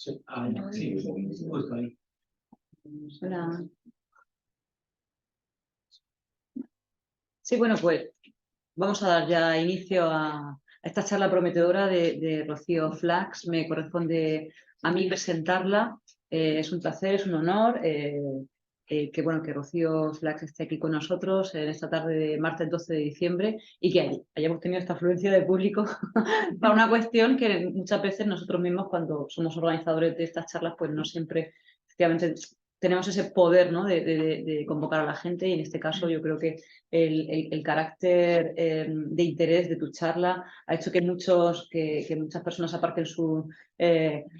Sí. Sí, justo ahí. Hola. Sí, bueno, pues vamos a dar ya inicio a esta charla prometedora de Rocío Flax. Me corresponde a mí presentarla. Es un placer, es un honor que Rocío Flax esté aquí con nosotros en esta tarde de martes 12 de diciembre y que hayamos tenido esta afluencia de público para una cuestión que muchas veces nosotros mismos, cuando somos organizadores de estas charlas, pues no siempre, efectivamente, tenemos ese poder, ¿no?, de convocar a la gente, y en este caso yo creo que el carácter de interés de tu charla ha hecho que muchas personas aparquen sus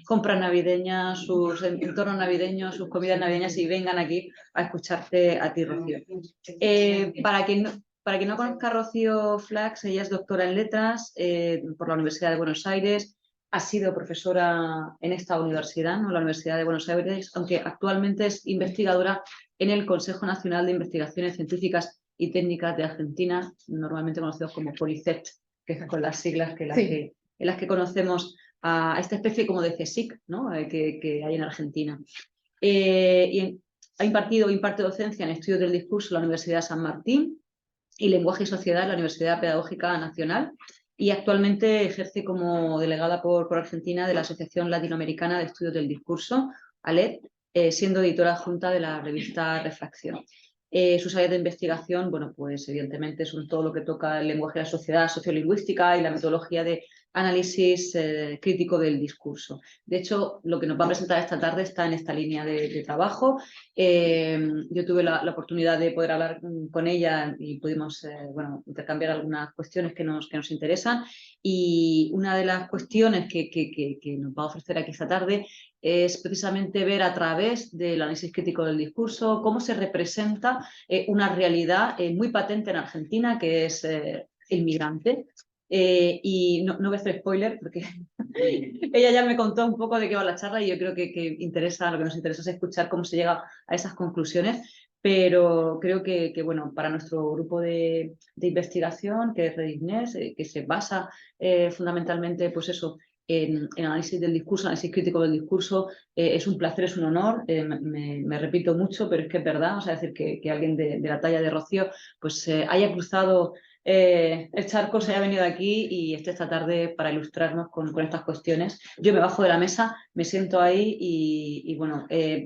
compras navideñas, sus entornos navideños, sus comidas navideñas y vengan aquí a escucharte a ti, Rocío. Para quien no conozca a Rocío Flax, ella es doctora en letras por la Universidad de Buenos Aires. Ha sido profesora en esta universidad, ¿no?, la Universidad de Buenos Aires, aunque actualmente es investigadora en el Consejo Nacional de Investigaciones Científicas y Técnicas de Argentina, normalmente conocidos como CONICET, que es con las siglas en las que conocemos a esta especie como de CSIC, ¿no?, que hay en Argentina. Imparte docencia en estudios del discurso en la Universidad de San Martín y lenguaje y sociedad en la Universidad Pedagógica Nacional, y actualmente ejerce como delegada por Argentina de la Asociación Latinoamericana de Estudios del Discurso, ALED, siendo editora adjunta de la revista Refracción. Sus áreas de investigación, bueno, pues evidentemente son todo lo que toca el lenguaje de la sociedad, sociolingüística y la metodología de análisis crítico del discurso. De hecho, lo que nos va a presentar esta tarde está en esta línea de trabajo. Yo tuve la oportunidad de poder hablar con ella y pudimos intercambiar algunas cuestiones que nos interesan, y una de las cuestiones que nos va a ofrecer aquí esta tarde es precisamente ver a través del análisis crítico del discurso cómo se representa una realidad muy patente en Argentina, que es el migrante. Y no voy a hacer spoiler porque ella ya me contó un poco de qué va la charla, y yo creo que lo que nos interesa es escuchar cómo se llega a esas conclusiones. Pero creo que para nuestro grupo de investigación, que es Redignes, que se basa fundamentalmente, pues eso, en análisis del discurso, análisis crítico del discurso, es un placer, es un honor. Me repito mucho, pero es que es verdad. O sea, decir que alguien de la talla de Rocío pues haya cruzado el charco, se haya venido aquí y esté esta tarde para ilustrarnos con estas cuestiones. Yo me bajo de la mesa, me siento ahí y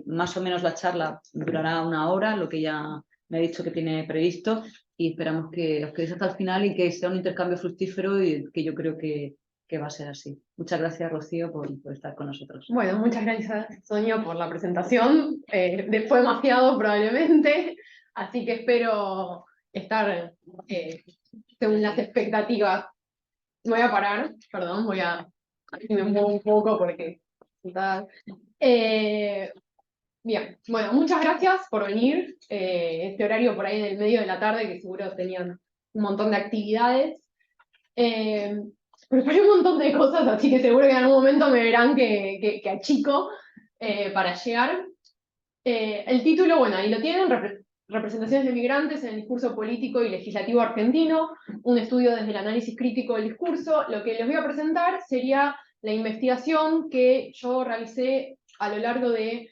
más o menos la charla durará una hora, lo que ya me ha dicho que tiene previsto, y esperamos que os quedéis hasta el final y que sea un intercambio fructífero, y que yo creo que va a ser así. Muchas gracias, Rocío, por estar con nosotros. Bueno, muchas gracias, Sonia, por la presentación. Fue demasiado probablemente, así que espero estar según las expectativas. Me voy a parar, perdón, me muevo un poco porque... bien, bueno, muchas gracias por venir. Este horario por ahí en el medio de la tarde, que seguro tenían un montón de actividades. Preparé un montón de cosas, así que seguro que en algún momento me verán que achico para llegar. El título, bueno, ahí lo tienen: Representaciones de migrantes en el discurso político y legislativo argentino, un estudio desde el análisis crítico del discurso. Lo que les voy a presentar sería la investigación que yo realicé a lo largo de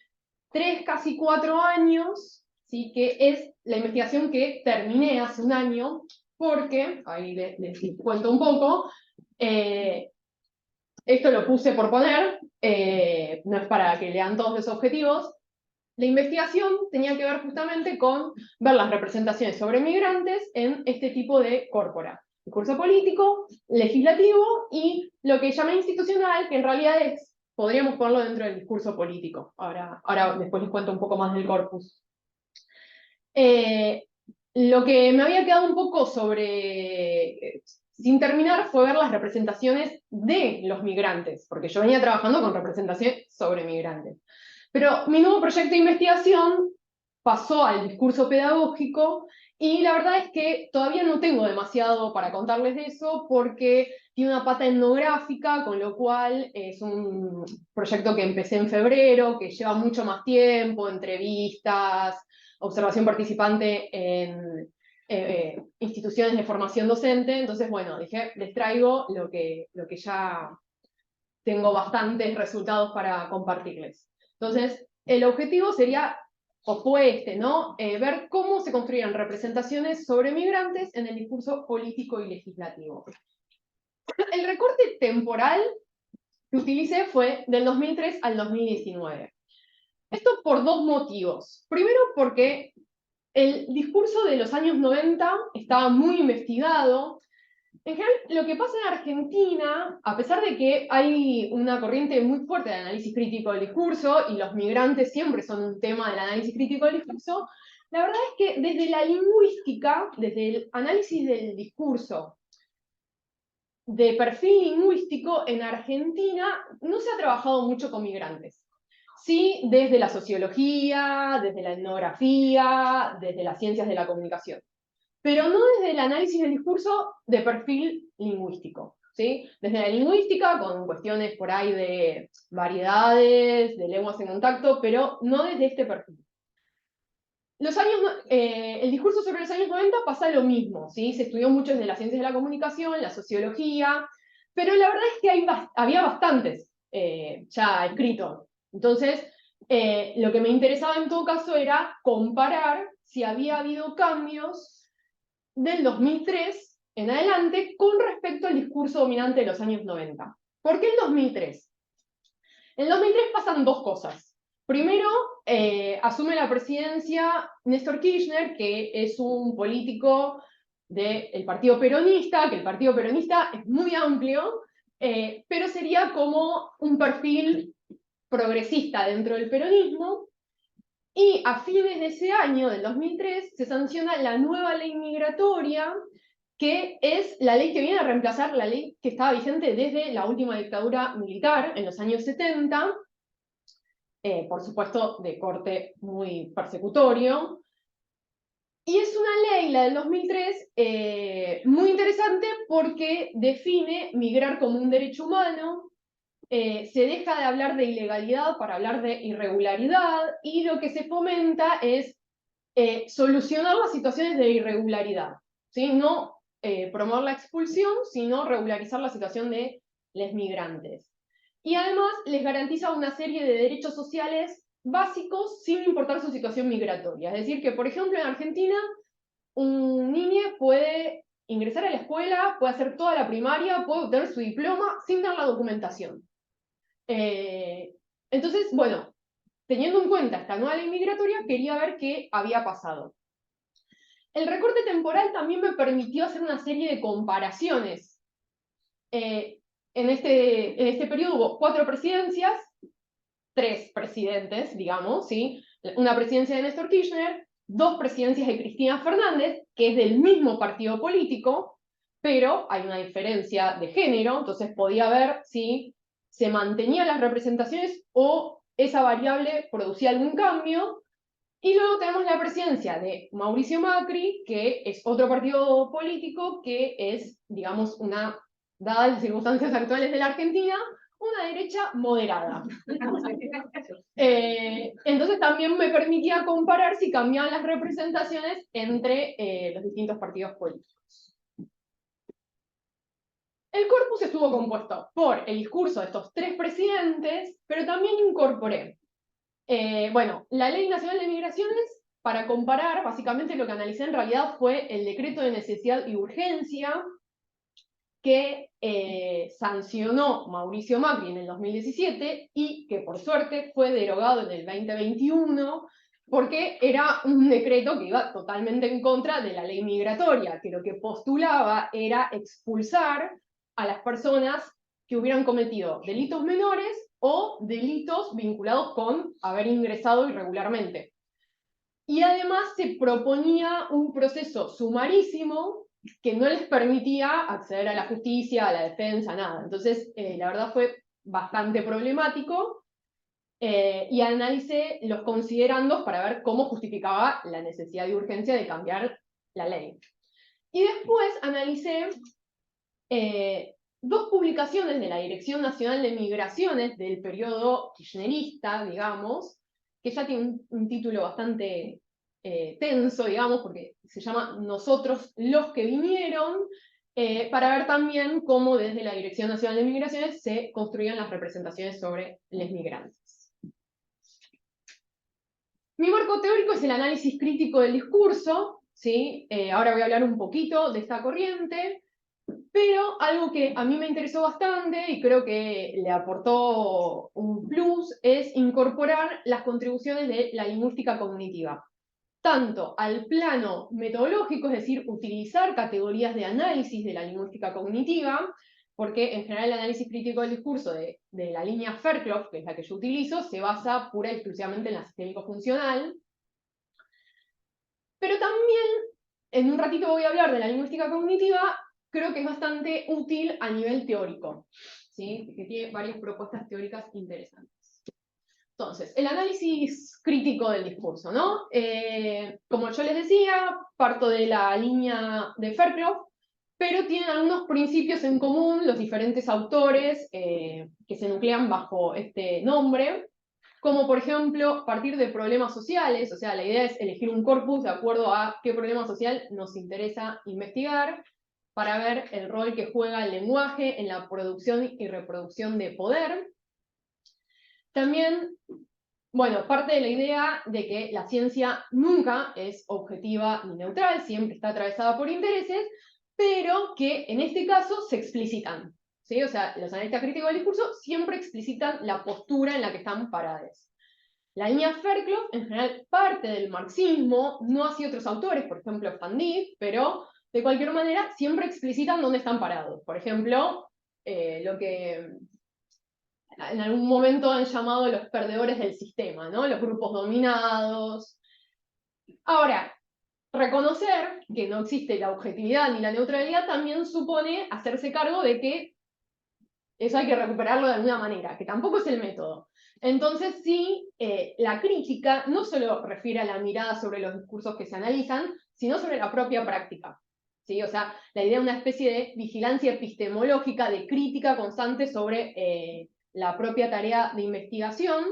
3, casi 4 años, ¿sí? Que es la investigación que terminé hace un año, porque, ahí les cuento un poco, esto lo puse por poner, no es para que lean todos los objetivos. La investigación tenía que ver justamente con ver las representaciones sobre migrantes en este tipo de corpora: discurso político, legislativo y lo que llamé institucional, que en realidad podríamos ponerlo dentro del discurso político. Ahora después les cuento un poco más del corpus. Lo que me había quedado un poco sin terminar fue ver las representaciones de los migrantes, porque yo venía trabajando con representaciones sobre migrantes. Pero mi nuevo proyecto de investigación pasó al discurso pedagógico, y la verdad es que todavía no tengo demasiado para contarles de eso, porque tiene una pata etnográfica, con lo cual es un proyecto que empecé en febrero, que lleva mucho más tiempo, entrevistas, observación participante en instituciones de formación docente. Entonces, bueno, dije, les traigo lo que ya tengo bastantes resultados para compartirles. Entonces, el objetivo sería, o fue este, ¿no? Ver cómo se construían representaciones sobre migrantes en el discurso político y legislativo. El recorte temporal que utilicé fue del 2003 al 2019. Esto por dos motivos. Primero, porque el discurso de los años 90 estaba muy investigado. En general, lo que pasa en Argentina, a pesar de que hay una corriente muy fuerte de análisis crítico del discurso, y los migrantes siempre son un tema del análisis crítico del discurso, la verdad es que desde la lingüística, desde el análisis del discurso, de perfil lingüístico, en Argentina no se ha trabajado mucho con migrantes. Sí, desde la sociología, desde la etnografía, desde las ciencias de la comunicación, pero no desde el análisis del discurso de perfil lingüístico, ¿sí? Desde la lingüística, con cuestiones por ahí de variedades, de lenguas en contacto, pero no desde este perfil. El discurso sobre los años 90 pasa lo mismo, ¿sí? Se estudió mucho desde las ciencias de la comunicación, la sociología, pero la verdad es que había bastantes ya escritos. Entonces, lo que me interesaba en todo caso era comparar si había habido cambios del 2003 en adelante con respecto al discurso dominante de los años 90. ¿Por qué el 2003? En el 2003 pasan dos cosas. Primero, asume la presidencia Néstor Kirchner, que es un político del Partido Peronista, que el Partido Peronista es muy amplio, pero sería como un perfil progresista dentro del peronismo. Y a fines de ese año, del 2003, se sanciona la nueva ley migratoria, que es la ley que viene a reemplazar la ley que estaba vigente desde la última dictadura militar, en los años 70, por supuesto de corte muy persecutorio. Y es una ley, la del 2003, muy interesante porque define migrar como un derecho humano, se deja de hablar de ilegalidad para hablar de irregularidad, y lo que se fomenta es solucionar las situaciones de irregularidad, ¿sí? No promover la expulsión, sino regularizar la situación de los migrantes. Y además les garantiza una serie de derechos sociales básicos sin importar su situación migratoria. Es decir, que por ejemplo en Argentina un niño puede ingresar a la escuela, puede hacer toda la primaria, puede obtener su diploma sin dar la documentación. Entonces, bueno, teniendo en cuenta esta nueva ley migratoria, quería ver qué había pasado. El recorte temporal también me permitió hacer una serie de comparaciones. En este periodo hubo 4 presidencias, 3 presidentes, digamos, ¿sí? Una presidencia de Néstor Kirchner, 2 presidencias de Cristina Fernández, que es del mismo partido político, pero hay una diferencia de género, entonces podía ver si se mantenían las representaciones o esa variable producía algún cambio. Y luego tenemos la presidencia de Mauricio Macri, que es otro partido político que es, digamos, dadas las circunstancias actuales de la Argentina, una derecha moderada. Entonces también me permitía comparar si cambiaban las representaciones entre los distintos partidos políticos. El corpus estuvo compuesto por el discurso de estos 3 presidentes, pero también incorporé bueno, la Ley Nacional de Migraciones, para comparar, básicamente lo que analicé en realidad fue el decreto de necesidad y urgencia que sancionó Mauricio Macri en el 2017 y que por suerte fue derogado en el 2021 porque era un decreto que iba totalmente en contra de la ley migratoria, que lo que postulaba era expulsar a las personas que hubieran cometido delitos menores o delitos vinculados con haber ingresado irregularmente. Y además se proponía un proceso sumarísimo que no les permitía acceder a la justicia, a la defensa, nada. Entonces, la verdad fue bastante problemático y analicé los considerandos para ver cómo justificaba la necesidad y urgencia de cambiar la ley. Y después analicé 2 publicaciones de la Dirección Nacional de Migraciones del periodo kirchnerista, digamos, que ya tiene un título bastante tenso, digamos, porque se llama Nosotros los que vinieron, para ver también cómo desde la Dirección Nacional de Migraciones se construían las representaciones sobre los migrantes. Mi marco teórico es el análisis crítico del discurso, ¿sí? Ahora voy a hablar un poquito de esta corriente, pero algo que a mí me interesó bastante y creo que le aportó un plus es incorporar las contribuciones de la lingüística cognitiva, tanto al plano metodológico, es decir, utilizar categorías de análisis de la lingüística cognitiva, porque en general el análisis crítico del discurso de la línea Fairclough, que es la que yo utilizo, se basa pura y exclusivamente en la sistémico-funcional, pero también, en un ratito voy a hablar de la lingüística cognitiva, creo que es bastante útil a nivel teórico, ¿sí? Que tiene varias propuestas teóricas interesantes. Entonces, el análisis crítico del discurso, ¿no? Como yo les decía, parto de la línea de Fairclough, pero tienen algunos principios en común los diferentes autores que se nuclean bajo este nombre, como por ejemplo partir de problemas sociales, o sea, la idea es elegir un corpus de acuerdo a qué problema social nos interesa investigar, para ver el rol que juega el lenguaje en la producción y reproducción de poder. También, bueno, parte de la idea de que la ciencia nunca es objetiva ni neutral, siempre está atravesada por intereses, pero que en este caso se explicitan, ¿sí? O sea, los analistas críticos del discurso siempre explicitan la postura en la que están parados. La línea Fairclough, en general, parte del marxismo, no así otros autores, por ejemplo, Fandí, pero de cualquier manera siempre explicitan dónde están parados. Por ejemplo, lo que en algún momento han llamado los perdedores del sistema, ¿no? Los grupos dominados. Ahora, reconocer que no existe la objetividad ni la neutralidad también supone hacerse cargo de que eso hay que recuperarlo de alguna manera, que tampoco es el método. Entonces sí, la crítica no solo refiere a la mirada sobre los discursos que se analizan, sino sobre la propia práctica. ¿Sí? O sea, la idea de una especie de vigilancia epistemológica, de crítica constante sobre la propia tarea de investigación.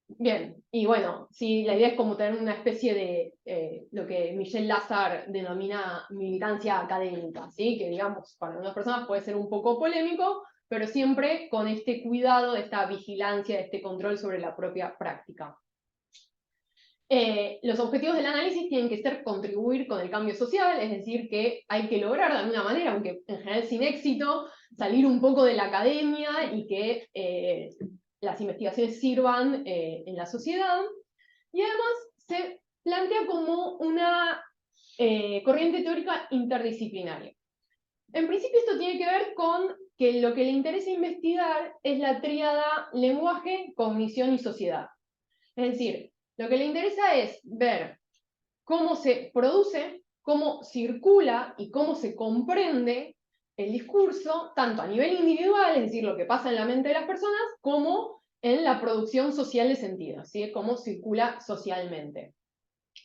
Bien, y bueno, sí, la idea es como tener una especie de lo que Michel Lazar denomina militancia académica, ¿sí? Que digamos, para algunas personas puede ser un poco polémico, pero siempre con este cuidado, de esta vigilancia, de este control sobre la propia práctica. Los objetivos del análisis tienen que ser contribuir con el cambio social, es decir, que hay que lograr de alguna manera, aunque en general sin éxito, salir un poco de la academia y que las investigaciones sirvan en la sociedad. Y además se plantea como una corriente teórica interdisciplinaria. En principio esto tiene que ver con que lo que le interesa investigar es la tríada lenguaje, cognición y sociedad. Es decir, lo que le interesa es ver cómo se produce, cómo circula y cómo se comprende el discurso, tanto a nivel individual, es decir, lo que pasa en la mente de las personas, como en la producción social de sentido, ¿sí? Cómo circula socialmente.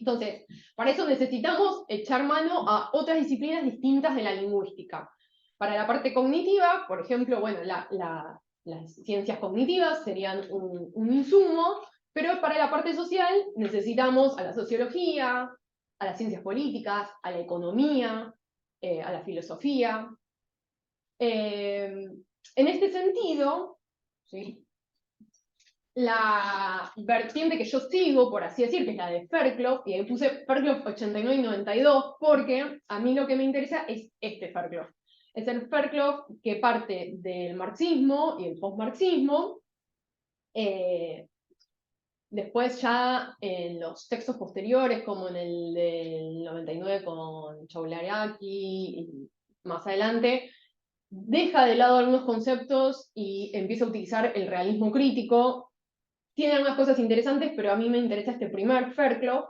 Entonces, para eso necesitamos echar mano a otras disciplinas distintas de la lingüística. Para la parte cognitiva, por ejemplo, bueno, las ciencias cognitivas serían un insumo, pero para la parte social necesitamos a la sociología, a las ciencias políticas, a la economía, a la filosofía. En este sentido, ¿sí? La vertiente que yo sigo, por así decir, que es la de Fairclough, y ahí puse Fairclough 89 y 92, porque a mí lo que me interesa es este Fairclough. Es el Fairclough que parte del marxismo y el postmarxismo. Después ya en los textos posteriores, como en el del 99 con Choulariaki y más adelante, deja de lado algunos conceptos y empieza a utilizar el realismo crítico. Tiene algunas cosas interesantes, pero a mí me interesa este primer Fairclough.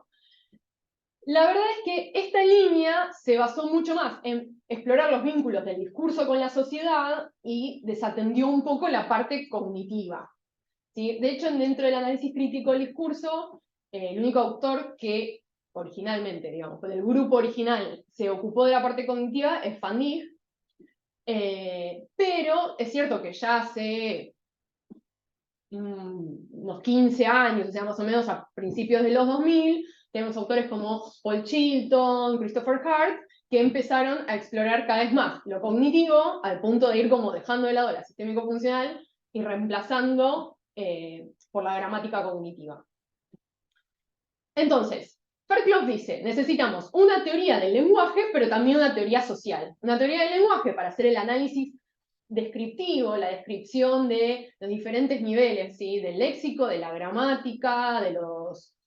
La verdad es que esta línea se basó mucho más en explorar los vínculos del discurso con la sociedad y desatendió un poco la parte cognitiva. ¿Sí? De hecho, dentro del análisis crítico del discurso, el único autor que originalmente, digamos, del grupo original, se ocupó de la parte cognitiva es Fandí, pero es cierto que ya hace unos 15 años, o sea, más o menos a principios de los 2000, tenemos autores como Paul Chilton, Christopher Hart, que empezaron a explorar cada vez más lo cognitivo, al punto de ir como dejando de lado la sistémico-funcional y reemplazando por la gramática cognitiva. Entonces, Fairclough dice, necesitamos una teoría del lenguaje, pero también una teoría social. Una teoría del lenguaje para hacer el análisis descriptivo, la descripción de los diferentes niveles, ¿sí? Del léxico, de la gramática, de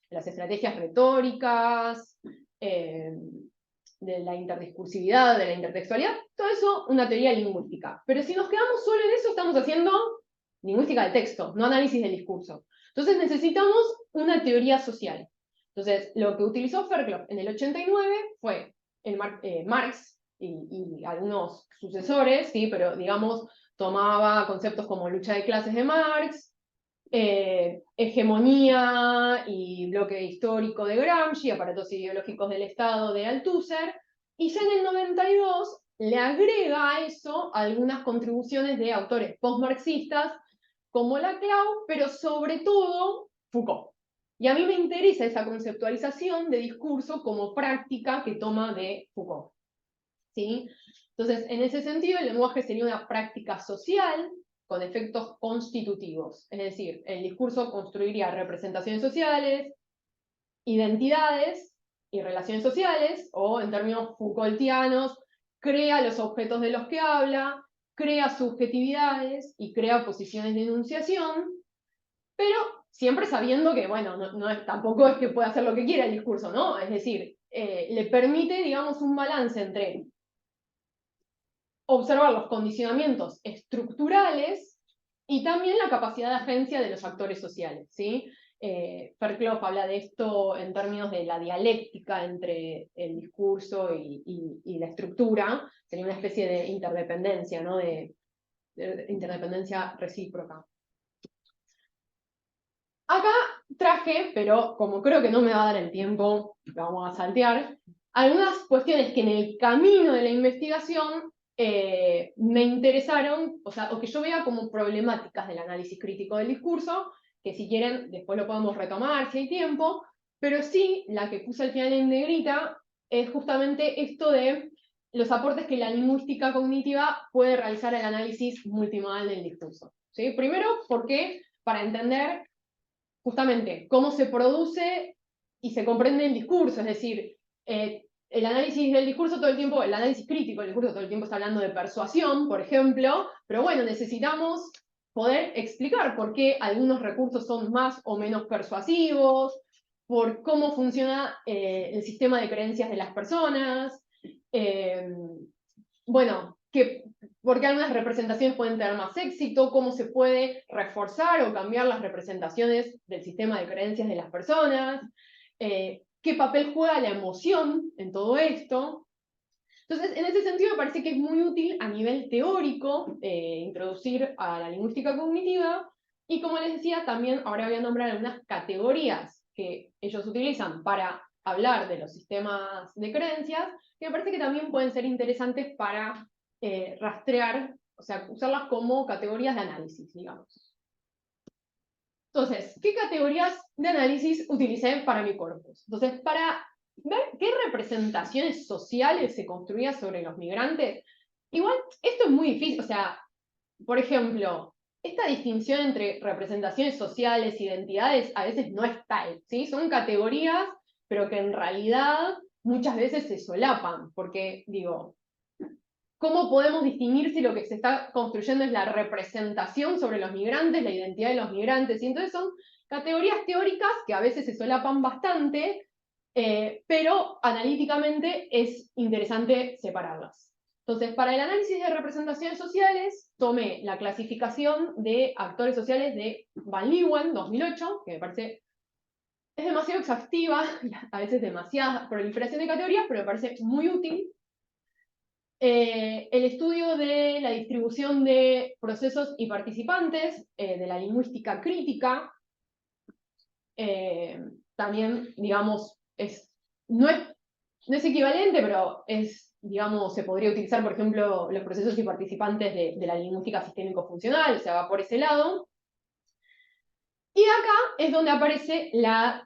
las estrategias retóricas, de la interdiscursividad, de la intertextualidad, todo eso una teoría lingüística. Pero si nos quedamos solo en eso, estamos haciendo lingüística del texto, no análisis del discurso. Entonces necesitamos una teoría social. Entonces, lo que utilizó Fairclough en el 89 fue Marx y algunos sucesores, ¿sí? Pero digamos, tomaba conceptos como lucha de clases de Marx, hegemonía y bloque histórico de Gramsci, aparatos ideológicos del Estado de Althusser, y ya en el 92 le agrega a eso algunas contribuciones de autores postmarxistas como Laclau, pero sobre todo Foucault. Y a mí me interesa esa conceptualización de discurso como práctica que toma de Foucault. ¿Sí? Entonces, en ese sentido, el lenguaje sería una práctica social con efectos constitutivos. Es decir, el discurso construiría representaciones sociales, identidades y relaciones sociales, o en términos Foucaultianos, crea los objetos de los que habla, crea subjetividades y crea posiciones de enunciación, pero siempre sabiendo que, bueno, tampoco es que pueda hacer lo que quiera el discurso, ¿no? Es decir, le permite, digamos, un balance entre observar los condicionamientos estructurales y también la capacidad de agencia de los actores sociales, ¿sí? Fairclough habla de esto en términos de la dialéctica entre el discurso y la estructura, sería una especie de interdependencia, ¿no? De interdependencia recíproca. Acá traje, pero como creo que no me va a dar el tiempo, vamos a saltear, algunas cuestiones que en el camino de la investigación me interesaron, o que yo vea como problemáticas del análisis crítico del discurso, que si quieren después lo podemos retomar si hay tiempo, pero sí, la que puse al final en negrita es justamente esto de los aportes que la lingüística cognitiva puede realizar al análisis multimodal del discurso. ¿Sí? Primero, porque para entender justamente cómo se produce y se comprende el discurso, es decir, el análisis del discurso todo el tiempo, el análisis crítico del discurso todo el tiempo está hablando de persuasión, por ejemplo, pero bueno, necesitamos poder explicar por qué algunos recursos son más o menos persuasivos, por cómo funciona el sistema de creencias de las personas, bueno, por qué algunas representaciones pueden tener más éxito, cómo se puede reforzar o cambiar las representaciones del sistema de creencias de las personas, qué papel juega la emoción en todo esto. Entonces, en ese sentido me parece que es muy útil a nivel teórico introducir a la lingüística cognitiva, y como les decía, también ahora voy a nombrar algunas categorías que ellos utilizan para hablar de los sistemas de creencias, que me parece que también pueden ser interesantes para rastrear, o sea, usarlas como categorías de análisis, digamos. Entonces, ¿qué categorías de análisis utilicé para mi corpus? Entonces, para ver qué representaciones sociales se construían sobre los migrantes, igual esto es muy difícil, o sea, por ejemplo, esta distinción entre representaciones sociales, identidades, a veces no es tal, ¿sí? Son categorías, pero que en realidad muchas veces se solapan, porque, digo, ¿cómo podemos distinguir si lo que se está construyendo es la representación sobre los migrantes, la identidad de los migrantes? Y entonces son categorías teóricas que a veces se solapan bastante, pero analíticamente es interesante separarlas. Entonces, para el análisis de representaciones sociales, tomé la clasificación de actores sociales de Van Leeuwen, 2008, que me parece es demasiado exhaustiva, a veces demasiada proliferación de categorías, pero me parece muy útil. El estudio de la distribución de procesos y participantes, de la lingüística crítica, también, digamos, no es equivalente, pero digamos, se podría utilizar, por ejemplo, los procesos y participantes de la lingüística sistémico-funcional, o sea, va por ese lado. Y acá es donde aparece la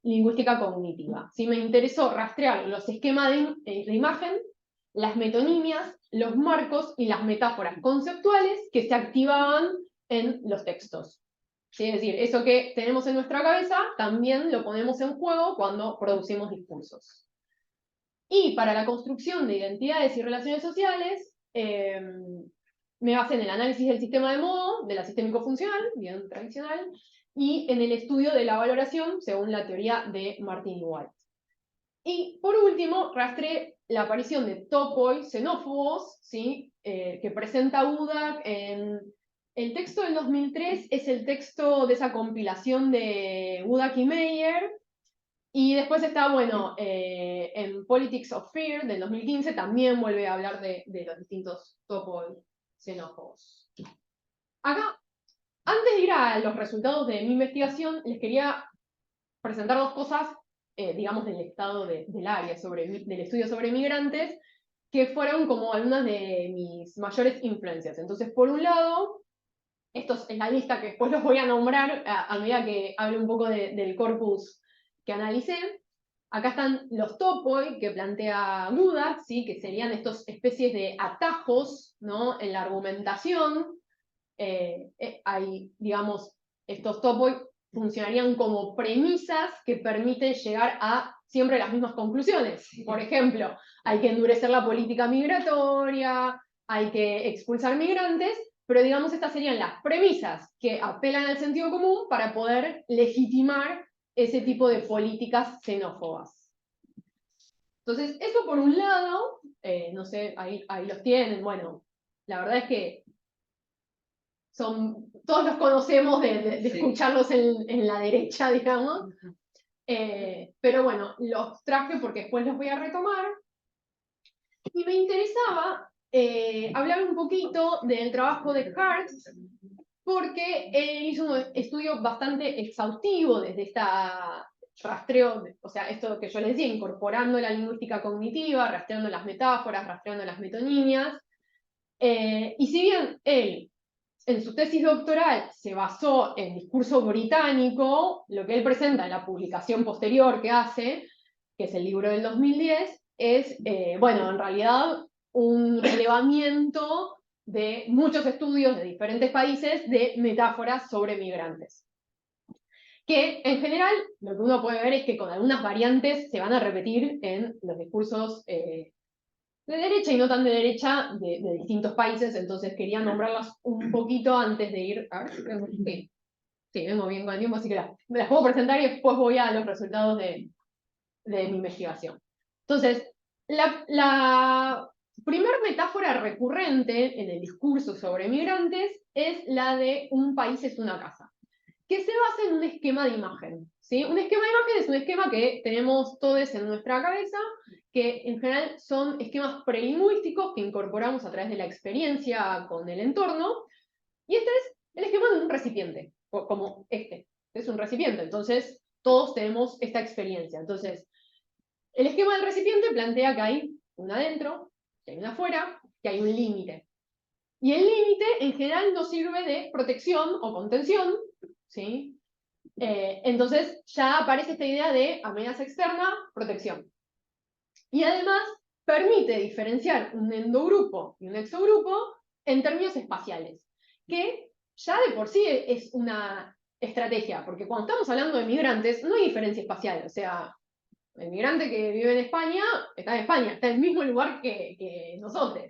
lingüística cognitiva. ¿Sí? Me interesó rastrear los esquemas de imagen, las metonimias, los marcos y las metáforas conceptuales que se activaban en los textos. ¿Sí? Es decir, eso que tenemos en nuestra cabeza también lo ponemos en juego cuando producimos discursos. Y para la construcción de identidades y relaciones sociales, me basé en el análisis del sistema de modo, de la sistémico-funcional, bien tradicional, y en el estudio de la valoración según la teoría de Martin y White. Y por último, rastreé la aparición de topoi xenófobos, ¿sí? Que presenta Budak en... El texto del 2003 es el texto de esa compilación de Budak y Meyer, y después está, bueno, en Politics of Fear del 2015 también vuelve a hablar de los distintos topoi xenófobos. Acá, antes de ir a los resultados de mi investigación, les quería presentar dos cosas, digamos, del estado del área, del estudio sobre migrantes, que fueron como algunas de mis mayores influencias. Entonces, por un lado, esto es la lista que después los voy a nombrar a medida que hable un poco del corpus que analicé. Acá están los topoi que plantea Budak, ¿sí? Que serían estas especies de atajos, ¿no? En la argumentación. Hay, digamos, estos topoi funcionarían como premisas que permiten llegar a siempre las mismas conclusiones. Por ejemplo, hay que endurecer la política migratoria, hay que expulsar migrantes, pero digamos estas serían las premisas que apelan al sentido común para poder legitimar ese tipo de políticas xenófobas. Entonces, eso por un lado, no sé, ahí los tienen, bueno, la verdad es que todos los conocemos de Sí. escucharlos en la derecha, digamos, pero bueno, los traje porque después los voy a retomar, y me interesaba hablar un poquito del trabajo de Hart, porque él hizo un estudio bastante exhaustivo desde esta rastreo, o sea, esto que yo les decía, incorporando la lingüística cognitiva, rastreando las metáforas, rastreando las metonimias, y si bien él en su tesis doctoral se basó en discurso británico, lo que él presenta en la publicación posterior que hace, que es el libro del 2010, es, bueno, en realidad un relevamiento de muchos estudios de diferentes países de metáforas sobre migrantes. Que en general lo que uno puede ver es que con algunas variantes se van a repetir en los discursos de derecha y no tan de derecha de distintos países, entonces quería nombrarlas un poquito antes de ir. A ver si vengo, sí, vengo bien con el tiempo, así que me las puedo presentar y después voy a los resultados de mi investigación. Entonces, la primera metáfora recurrente en el discurso sobre migrantes es la de un país es una casa, que se basa en un esquema de imagen. ¿Sí? Un esquema de imagen es un esquema que tenemos todos en nuestra cabeza, que en general son esquemas prelingüísticos que incorporamos a través de la experiencia con el entorno, y este es el esquema de un recipiente, como este es un recipiente, entonces todos tenemos esta experiencia. Entonces, el esquema del recipiente plantea que hay un adentro, que hay un afuera, que hay un límite. Y el límite en general nos sirve de protección o contención, ¿sí? Entonces ya aparece esta idea de amenaza externa, protección. Y además permite diferenciar un endogrupo y un exogrupo en términos espaciales, que ya de por sí es una estrategia, porque cuando estamos hablando de migrantes no hay diferencia espacial, o sea, el migrante que vive en España, está en el mismo lugar que nosotros.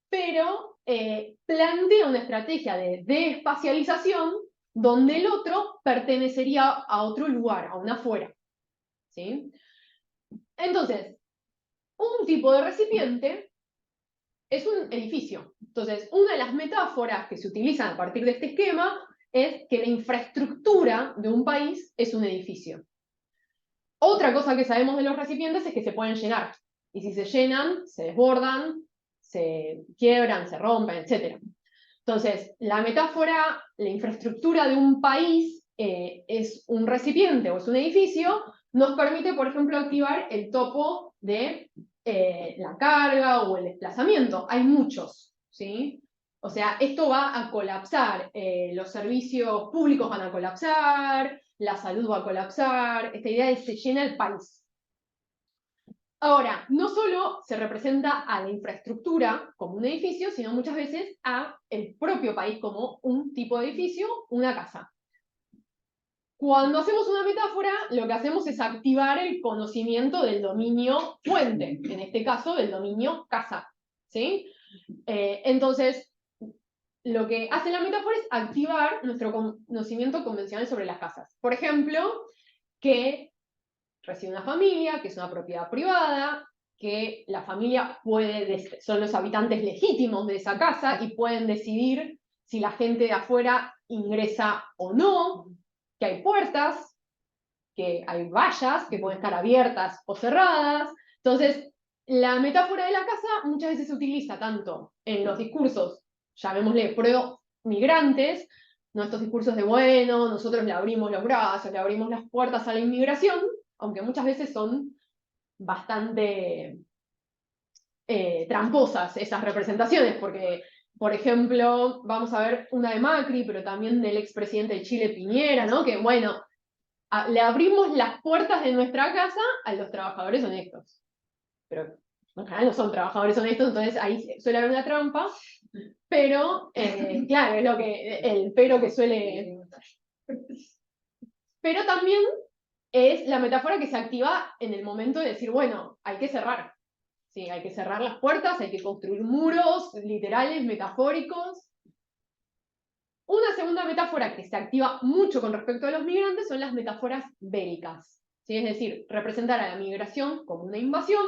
Pero plantea una estrategia de despacialización donde el otro pertenecería a otro lugar, a un afuera. ¿Sí? Entonces, un tipo de recipiente es un edificio. Entonces, una de las metáforas que se utilizan a partir de este esquema es que la infraestructura de un país es un edificio. Otra cosa que sabemos de los recipientes es que se pueden llenar. Y si se llenan, se desbordan, se quiebran, se rompen, etc. Entonces, la metáfora, la infraestructura de un país es un recipiente o es un edificio, nos permite, por ejemplo, activar el topo de la carga o el desplazamiento. Hay muchos, ¿sí? O sea, esto va a colapsar, los servicios públicos van a colapsar, la salud va a colapsar, esta idea de se llena el país. Ahora, no solo se representa a la infraestructura como un edificio, sino muchas veces a el propio país como un tipo de edificio, una casa. Cuando hacemos una metáfora, lo que hacemos es activar el conocimiento del dominio fuente, en este caso del dominio casa, ¿sí? Entonces, lo que hace la metáfora es activar nuestro conocimiento convencional sobre las casas. Por ejemplo, que reside una familia, que es una propiedad privada, que la familia son los habitantes legítimos de esa casa y pueden decidir si la gente de afuera ingresa o no, que hay puertas, que hay vallas que pueden estar abiertas o cerradas. Entonces, la metáfora de la casa muchas veces se utiliza tanto en los discursos, llamémosle pro-migrantes, nuestros discursos de, bueno, nosotros le abrimos los brazos, le abrimos las puertas a la inmigración, aunque muchas veces son bastante tramposas esas representaciones, porque, por ejemplo, vamos a ver una de Macri, pero también del expresidente de Chile, Piñera, ¿no? Que, bueno, le abrimos las puertas de nuestra casa a los trabajadores honestos. Pero en general no son trabajadores honestos, entonces ahí suele haber una trampa, pero, claro, es el pero que suele... Pero también es la metáfora que se activa en el momento de decir, bueno, hay que cerrar. Sí, hay que cerrar las puertas, hay que construir muros literales, metafóricos. Una segunda metáfora que se activa mucho con respecto a los migrantes son las metáforas bélicas. ¿Sí? Es decir, representar a la migración como una invasión,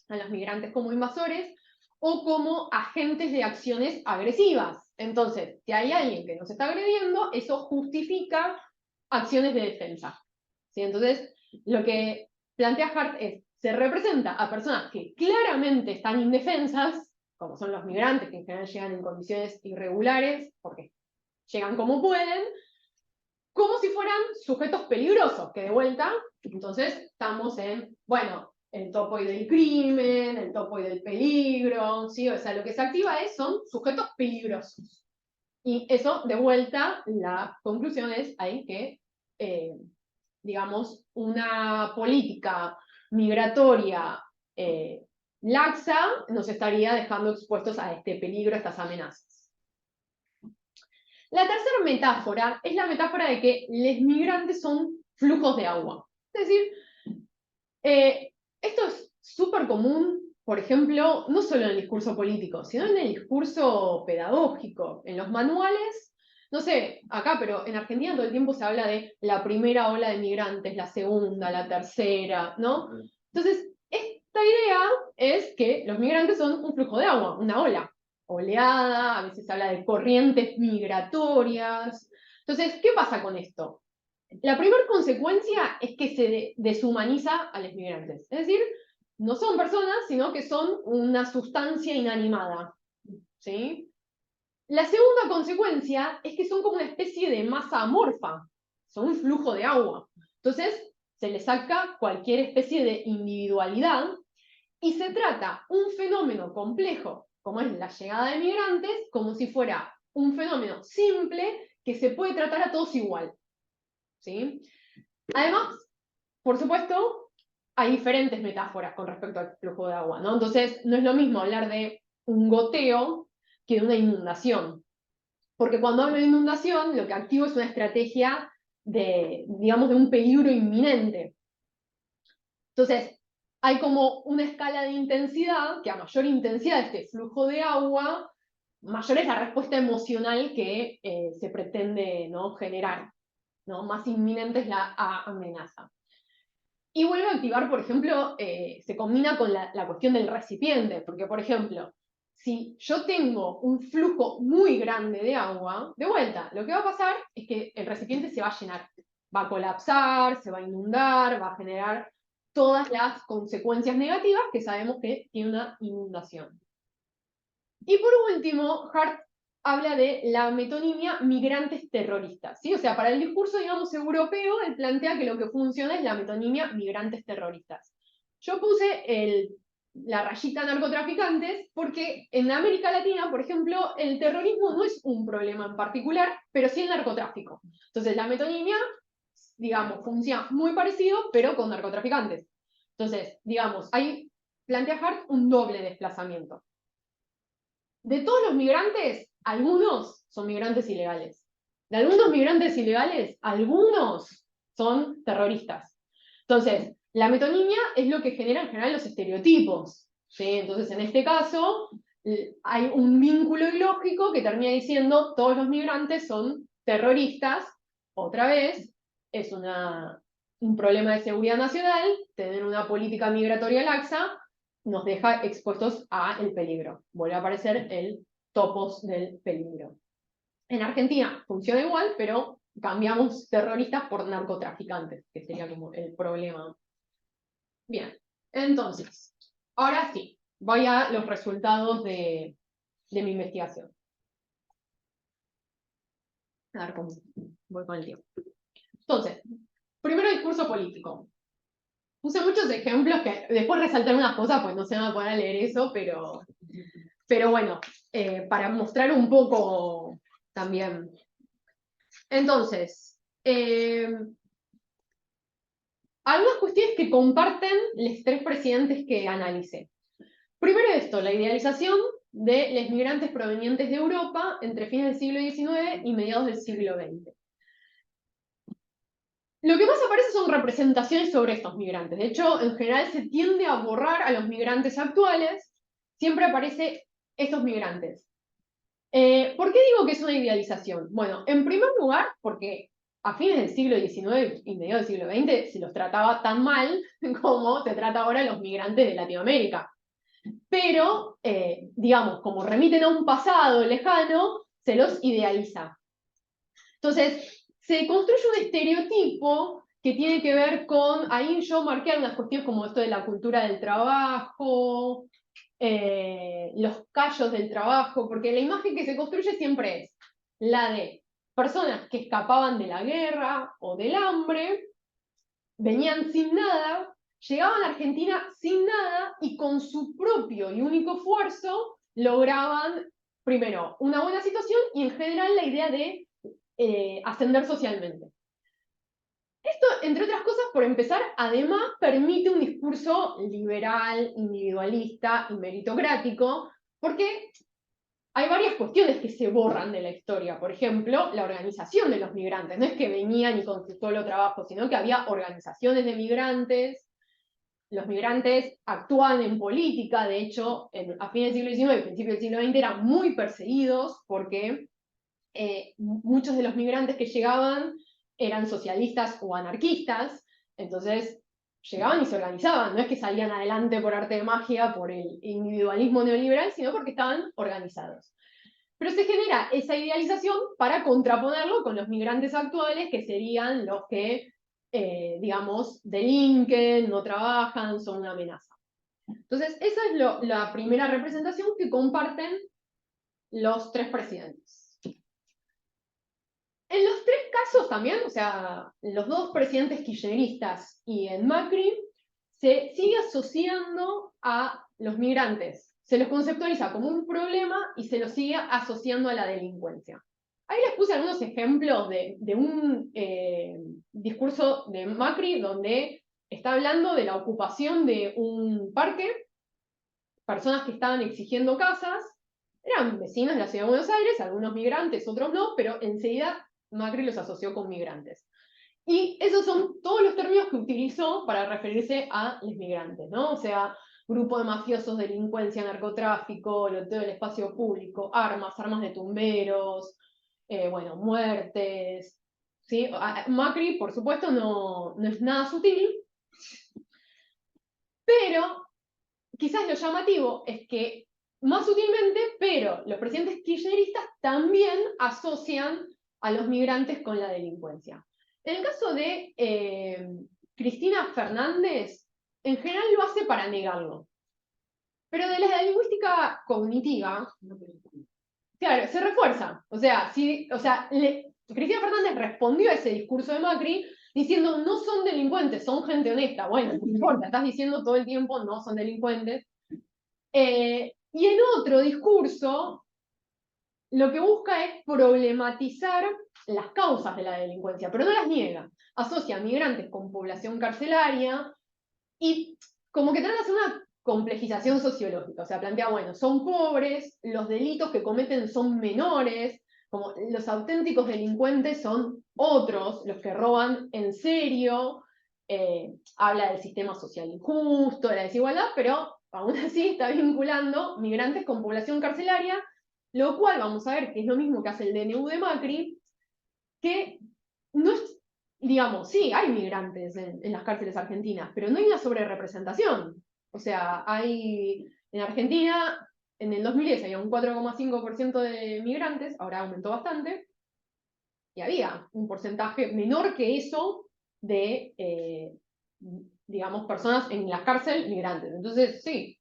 a los migrantes como invasores, o como agentes de acciones agresivas. Entonces, si hay alguien que nos está agrediendo, eso justifica acciones de defensa. ¿Sí? Entonces, lo que plantea Hart es, se representa a personas que claramente están indefensas, como son los migrantes, que en general llegan en condiciones irregulares, porque llegan como pueden, como si fueran sujetos peligrosos, que de vuelta, entonces estamos en, bueno, el topo y del crimen, el topo y del peligro, ¿sí? O sea, lo que se activa son sujetos peligrosos. Y eso, de vuelta, la conclusión es ahí que, digamos, una política migratoria laxa nos estaría dejando expuestos a este peligro, a estas amenazas. La tercera metáfora es la metáfora de que los migrantes son flujos de agua. Es decir, esto es súper común, por ejemplo, no solo en el discurso político, sino en el discurso pedagógico, en los manuales. No sé, acá, pero en Argentina todo el tiempo se habla de la primera ola de migrantes, la segunda, la tercera, ¿no? Entonces, esta idea es que los migrantes son un flujo de agua, una ola, oleada, a veces se habla de corrientes migratorias. Entonces, ¿qué pasa con esto? La primera consecuencia es que se deshumaniza a los migrantes. Es decir, no son personas, sino que son una sustancia inanimada. ¿Sí? La segunda consecuencia es que son como una especie de masa amorfa. Son un flujo de agua. Entonces, se les saca cualquier especie de individualidad y se trata un fenómeno complejo, como es la llegada de migrantes, como si fuera un fenómeno simple que se puede tratar a todos igual. ¿Sí? Además, por supuesto, hay diferentes metáforas con respecto al flujo de agua, ¿no? Entonces, no es lo mismo hablar de un goteo que de una inundación. Porque cuando hablo de inundación, lo que activo es una estrategia de, digamos, de un peligro inminente. Entonces, hay como una escala de intensidad, que a mayor intensidad de este flujo de agua, mayor es la respuesta emocional que se pretende, ¿no?, generar, ¿no? Más inminente es la amenaza. Y vuelve a activar, por ejemplo, se combina con la cuestión del recipiente, porque, por ejemplo, si yo tengo un flujo muy grande de agua, de vuelta, lo que va a pasar es que el recipiente se va a llenar, va a colapsar, se va a inundar, va a generar todas las consecuencias negativas que sabemos que tiene una inundación. Y por último, Hart habla de la metonimia migrantes terroristas, ¿sí? O sea, para el discurso, digamos, europeo, él plantea que lo que funciona es la metonimia migrantes terroristas. Yo puse la rayita narcotraficantes, porque en América Latina, por ejemplo, el terrorismo no es un problema en particular, pero sí el narcotráfico. Entonces la metonimia, digamos, funciona muy parecido, pero con narcotraficantes. Entonces, digamos, ahí plantea Hart un doble desplazamiento. De todos los migrantes, algunos son migrantes ilegales. De algunos migrantes ilegales, algunos son terroristas. Entonces, la metonimia es lo que genera en general los estereotipos, ¿sí? Entonces, en este caso, hay un vínculo ilógico que termina diciendo todos los migrantes son terroristas. Otra vez, es un problema de seguridad nacional, tener una política migratoria laxa nos deja expuestos al peligro. Vuelve a aparecer el topos del peligro. En Argentina funciona igual, pero cambiamos terroristas por narcotraficantes, que sería como el problema. Bien, entonces, ahora sí, voy a los resultados de mi investigación. A ver cómo voy con el tiempo. Entonces, primero discurso político. Puse muchos ejemplos que después resaltar unas cosas, pues no se van a poder leer eso, pero bueno, para mostrar un poco también. Entonces, algunas cuestiones que comparten los tres presidentes que analicé. Primero esto, la idealización de los migrantes provenientes de Europa entre fines del siglo XIX y mediados del siglo XX. Lo que más aparece son representaciones sobre estos migrantes. De hecho, en general se tiende a borrar a los migrantes actuales. Siempre aparece estos migrantes. ¿Por qué digo que es una idealización? Bueno, en primer lugar, porque a fines del siglo XIX y mediados del siglo XX se los trataba tan mal como se trata ahora a los migrantes de Latinoamérica. Pero, digamos, como remiten a un pasado lejano, se los idealiza. Entonces, se construye un estereotipo que tiene que ver con, ahí yo marqué algunas cuestiones como esto de la cultura del trabajo, los callos del trabajo, porque la imagen que se construye siempre es la de personas que escapaban de la guerra o del hambre, venían sin nada, llegaban a Argentina sin nada y con su propio y único esfuerzo lograban, primero, una buena situación y en general la idea de ascender socialmente. Esto, entre otras cosas, por empezar, además permite un discurso liberal, individualista y meritocrático, porque hay varias cuestiones que se borran de la historia. Por ejemplo, la organización de los migrantes. No es que venían y con su solo trabajo, sino que había organizaciones de migrantes. Los migrantes actuaban en política. De hecho, a fines del siglo XIX y principios del siglo XX eran muy perseguidos porque muchos de los migrantes que llegaban eran socialistas o anarquistas, entonces llegaban y se organizaban, no es que salían adelante por arte de magia, por el individualismo neoliberal, sino porque estaban organizados. Pero se genera esa idealización para contraponerlo con los migrantes actuales, que serían los que, digamos, delinquen, no trabajan, son una amenaza. Entonces, esa es la primera representación que comparten los tres presidentes. En los tres casos también, o sea, los dos presidentes kirchneristas y en Macri, se sigue asociando a los migrantes. Se los conceptualiza como un problema y se los sigue asociando a la delincuencia. Ahí les puse algunos ejemplos de un discurso de Macri donde está hablando de la ocupación de un parque, personas que estaban exigiendo casas, eran vecinos de la ciudad de Buenos Aires, algunos migrantes, otros no, pero enseguida Macri los asoció con migrantes. Y esos son todos los términos que utilizó para referirse a los migrantes, ¿no? O sea, grupo de mafiosos, delincuencia, narcotráfico, loteo del espacio público, armas de tumberos, bueno, muertes, ¿sí? Macri, por supuesto, no es nada sutil, pero quizás lo llamativo es que, más sutilmente, pero los presidentes kirchneristas también asocian a los migrantes con la delincuencia. En el caso de Cristina Fernández, en general lo hace para negarlo. Pero de la lingüística cognitiva, claro, se refuerza. O sea, Cristina Fernández respondió a ese discurso de Macri diciendo no son delincuentes, son gente honesta. Bueno, no importa, estás diciendo todo el tiempo no son delincuentes. Y en otro discurso, lo que busca es problematizar las causas de la delincuencia, pero no las niega. Asocia a migrantes con población carcelaria y como que trata de hacer una complejización sociológica. O sea, plantea, bueno, son pobres, los delitos que cometen son menores, como los auténticos delincuentes son otros, los que roban en serio, habla del sistema social injusto, de la desigualdad, pero aún así está vinculando migrantes con población carcelaria, lo cual vamos a ver que es lo mismo que hace el DNU de Macri, que no es, digamos, sí, hay migrantes en las cárceles argentinas, pero no hay una sobrerepresentación. O sea, hay, en Argentina, en el 2010 había un 4,5% de migrantes, ahora aumentó bastante, y había un porcentaje menor que eso de, digamos, personas en la cárcel migrantes. Entonces, sí,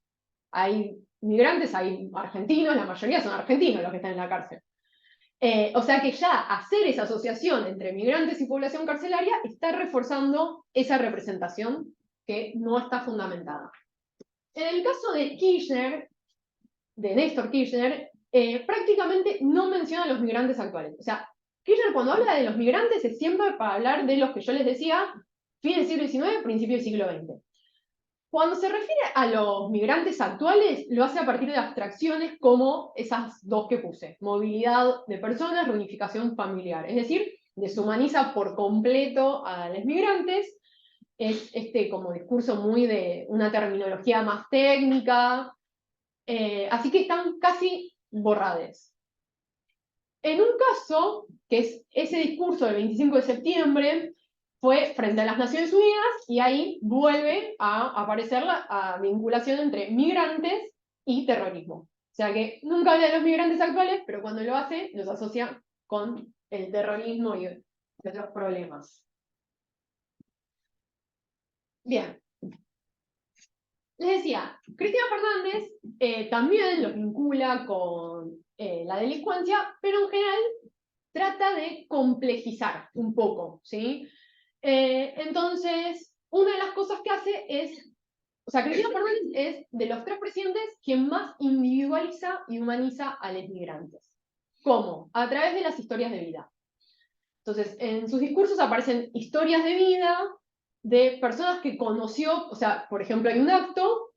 hay migrantes, hay argentinos, la mayoría son argentinos los que están en la cárcel. O sea que ya hacer esa asociación entre migrantes y población carcelaria está reforzando esa representación que no está fundamentada. En el caso de Kirchner, de Néstor Kirchner, prácticamente no menciona a los migrantes actuales. O sea, Kirchner cuando habla de los migrantes es siempre para hablar de los que yo les decía, fin del siglo XIX, principio del siglo XX. Cuando se refiere a los migrantes actuales, lo hace a partir de abstracciones como esas dos que puse, movilidad de personas, reunificación familiar. Es decir, deshumaniza por completo a los migrantes, es como discurso muy de una terminología más técnica, así que están casi borrades. En un caso, que es ese discurso del 25 de septiembre, fue frente a las Naciones Unidas y ahí vuelve a aparecer la vinculación entre migrantes y terrorismo. O sea que nunca habla de los migrantes actuales, pero cuando lo hace, los asocia con el terrorismo y otros problemas. Bien. Les decía, Cristina Fernández también los vincula con la delincuencia, pero en general trata de complejizar un poco, ¿sí? Entonces, una de las cosas que hace es, o sea, Cristina Fernández es de los tres presidentes quien más individualiza y humaniza a los migrantes. ¿Cómo? A través de las historias de vida. Entonces, en sus discursos aparecen historias de vida de personas que conoció, o sea, por ejemplo, hay un acto,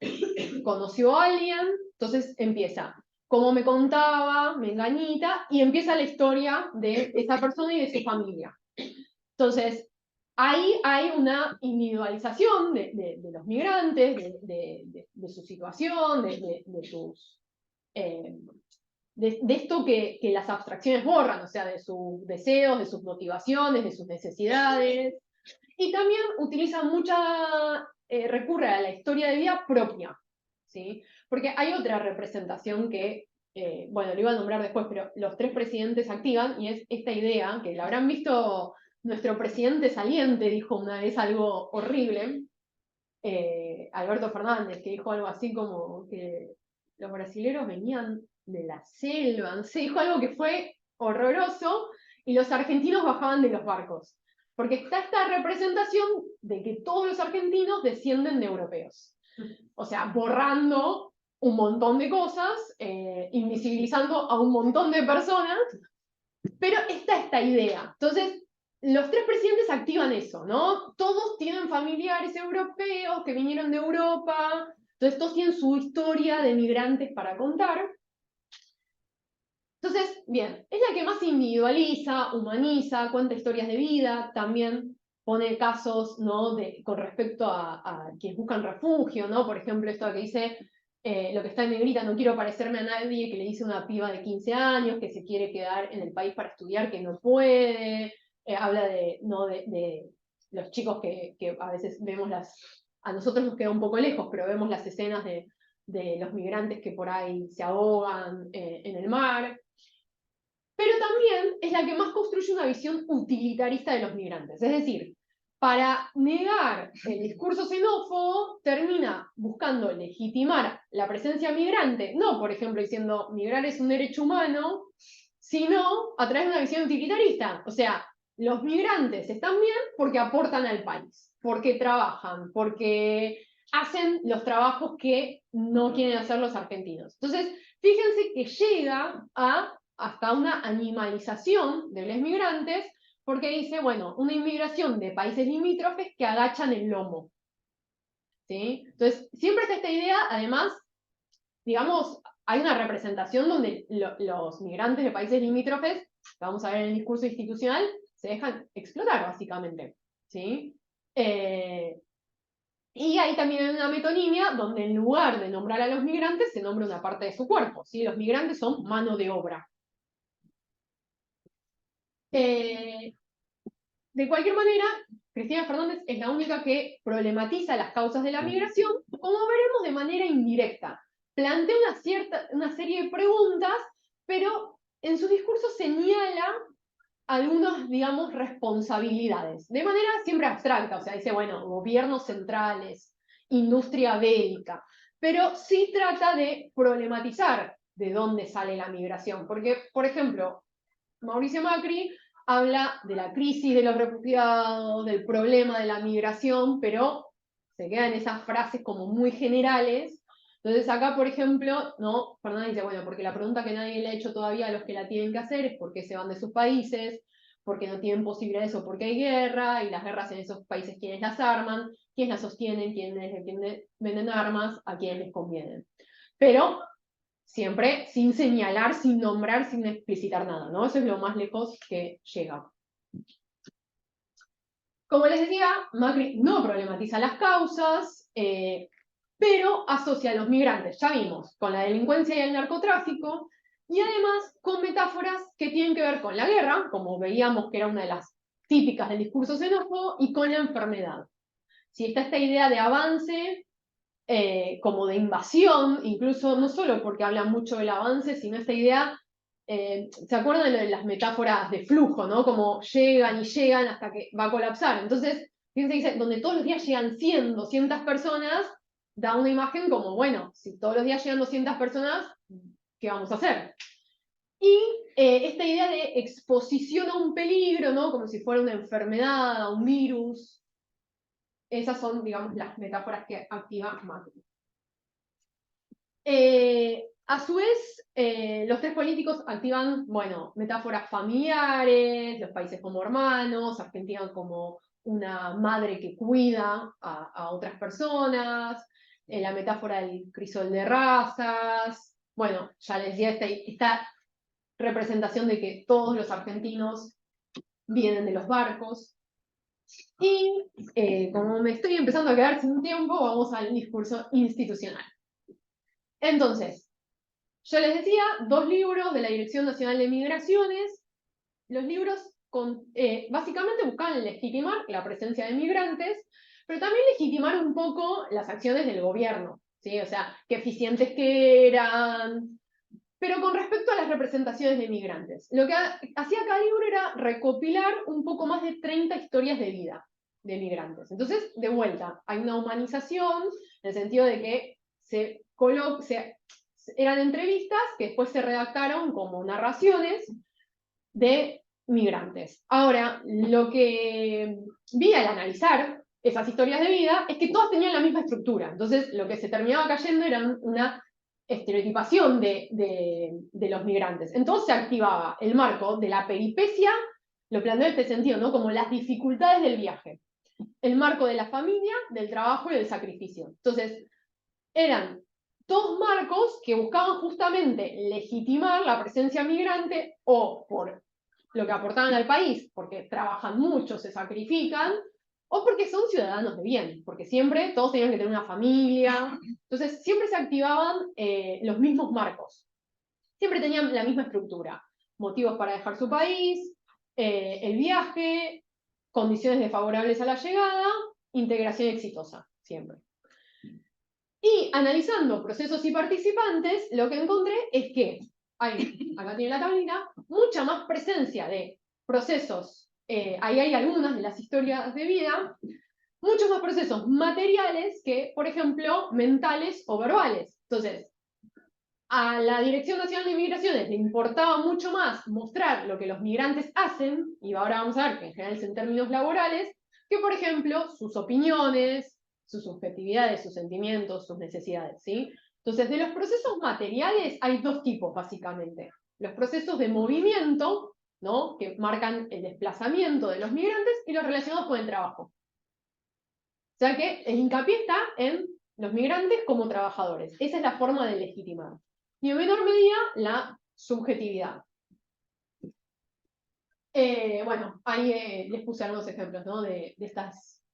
conoció a alguien, entonces empieza, como me contaba, Menganita, y empieza la historia de esa persona y de su familia. Entonces, ahí hay una individualización de los migrantes, de su situación, de sus... de esto que las abstracciones borran, o sea, de sus deseos, de sus motivaciones, de sus necesidades. Y también utiliza recurre a la historia de vida propia, ¿sí? Porque hay otra representación que, bueno, lo iba a nombrar después, pero los tres presidentes activan, y es esta idea, que la habrán visto, nuestro presidente saliente dijo una vez algo horrible, Alberto Fernández, que dijo algo así como que los brasileños venían de la selva, no sé, dijo algo que fue horroroso, y los argentinos bajaban de los barcos. Porque está esta representación de que todos los argentinos descienden de europeos. O sea, borrando un montón de cosas, invisibilizando a un montón de personas, pero está esta idea. Entonces, los tres presidentes activan eso, ¿no? Todos tienen familiares europeos que vinieron de Europa, entonces todos tienen su historia de migrantes para contar. Entonces, bien, es la que más individualiza, humaniza, cuenta historias de vida, también pone casos, ¿no? Con respecto a quienes buscan refugio, ¿no? Por ejemplo, esto que dice, lo que está en negrita, no quiero parecerme a nadie, que le dice una piba de 15 años que se quiere quedar en el país para estudiar, que no puede, habla ¿no? de los chicos que a veces vemos a nosotros nos queda un poco lejos, pero vemos las escenas de los migrantes que por ahí se ahogan en el mar. Pero también es la que más construye una visión utilitarista de los migrantes. Es decir, para negar el discurso xenófobo, termina buscando legitimar la presencia migrante, no, por ejemplo, diciendo migrar es un derecho humano, sino a través de una visión utilitarista. O sea, los migrantes están bien porque aportan al país, porque trabajan, porque hacen los trabajos que no quieren hacer los argentinos. Entonces, fíjense que llega hasta una animalización de los migrantes, porque dice, bueno, una inmigración de países limítrofes que agachan el lomo. ¿Sí? Entonces, siempre está esta idea, además, digamos, hay una representación donde los migrantes de países limítrofes, que vamos a ver en el discurso institucional, se dejan explotar, básicamente. ¿Sí? Y hay también una metonimia donde en lugar de nombrar a los migrantes, se nombra una parte de su cuerpo. ¿Sí? Los migrantes son mano de obra. De cualquier manera, Cristina Fernández es la única que problematiza las causas de la migración, como veremos de manera indirecta. Plantea una serie de preguntas, pero en su discurso señala algunas, digamos, responsabilidades, de manera siempre abstracta, o sea, dice, bueno, gobiernos centrales, industria bélica, pero sí trata de problematizar de dónde sale la migración, porque, por ejemplo, Mauricio Macri habla de la crisis de los refugiados, del problema de la migración, pero se quedan esas frases como muy generales. Entonces acá, por ejemplo, ¿no? Fernández dice, bueno, porque la pregunta que nadie le ha hecho todavía a los que la tienen que hacer es por qué se van de sus países, por qué no tienen posibilidades o por qué hay guerra, y las guerras en esos países, ¿quiénes las arman? ¿Quiénes las sostienen? ¿Quiénes venden armas? ¿A quiénes les conviene? Pero siempre sin señalar, sin nombrar, sin explicitar nada, ¿no? Eso es lo más lejos que llega. Como les decía, Macri no problematiza las causas, pero asocia a los migrantes, ya vimos, con la delincuencia y el narcotráfico, y además con metáforas que tienen que ver con la guerra, como veíamos que era una de las típicas del discurso xenófobo, y con la enfermedad. Si está esta idea de avance, como de invasión, incluso no solo porque habla mucho del avance, sino esta idea, ¿se acuerdan de las metáforas de flujo, ¿no? Como llegan y llegan hasta que va a colapsar. Entonces, fíjense, dice, donde todos los días llegan 100, 200 personas, da una imagen como, bueno, si todos los días llegan 200 personas, ¿qué vamos a hacer? Y esta idea de exposición a un peligro, ¿no? Como si fuera una enfermedad, a un virus. Esas son, digamos, las metáforas que activa Macri. A su vez, los tres políticos activan, bueno, metáforas familiares, los países como hermanos, Argentina como una madre que cuida a otras personas, la metáfora del crisol de razas, bueno, ya les decía esta representación de que todos los argentinos vienen de los barcos. Y como me estoy empezando a quedar sin tiempo, vamos al discurso institucional. Entonces, yo les decía, 2 libros de la Dirección Nacional de Migraciones. Los libros básicamente buscaban legitimar la presencia de migrantes, pero también legitimar un poco las acciones del gobierno, ¿sí? O sea, qué eficientes que eran, pero con respecto a las representaciones de migrantes. Lo que hacía cada libro era recopilar un poco más de 30 historias de vida de migrantes. Entonces, de vuelta, hay una humanización, en el sentido de que eran entrevistas que después se redactaron como narraciones de migrantes. Ahora, lo que vi al analizar esas historias de vida es que todas tenían la misma estructura. Entonces, lo que se terminaba cayendo era una estereotipación de los migrantes. Entonces se activaba el marco de la peripecia, lo planteo en este sentido, ¿no? Como las dificultades del viaje. El marco de la familia, del trabajo y del sacrificio. Entonces, eran 2 marcos que buscaban justamente legitimar la presencia migrante o por lo que aportaban al país, porque trabajan mucho, se sacrifican, o porque son ciudadanos de bien, porque siempre todos tenían que tener una familia, entonces siempre se activaban los mismos marcos, siempre tenían la misma estructura, motivos para dejar su país, el viaje, condiciones desfavorables a la llegada, integración exitosa, siempre. Y analizando procesos y participantes, lo que encontré es que hay, acá tiene la tablita, mucha más presencia de procesos, ahí hay algunas de las historias de vida, muchos más procesos materiales que, por ejemplo, mentales o verbales. Entonces, a la Dirección Nacional de Migraciones le importaba mucho más mostrar lo que los migrantes hacen, y ahora vamos a ver que en general es en términos laborales, que, por ejemplo, sus opiniones, sus subjetividades, sus sentimientos, sus necesidades, ¿sí? Entonces, de los procesos materiales hay dos tipos, básicamente. Los procesos de movimiento, ¿no?, que marcan el desplazamiento de los migrantes, y los relacionados con el trabajo. O sea que el hincapié está en los migrantes como trabajadores. Esa es la forma de legitimar. Y en menor medida, la subjetividad. Bueno, ahí les puse algunos ejemplos, ¿no?, de estas...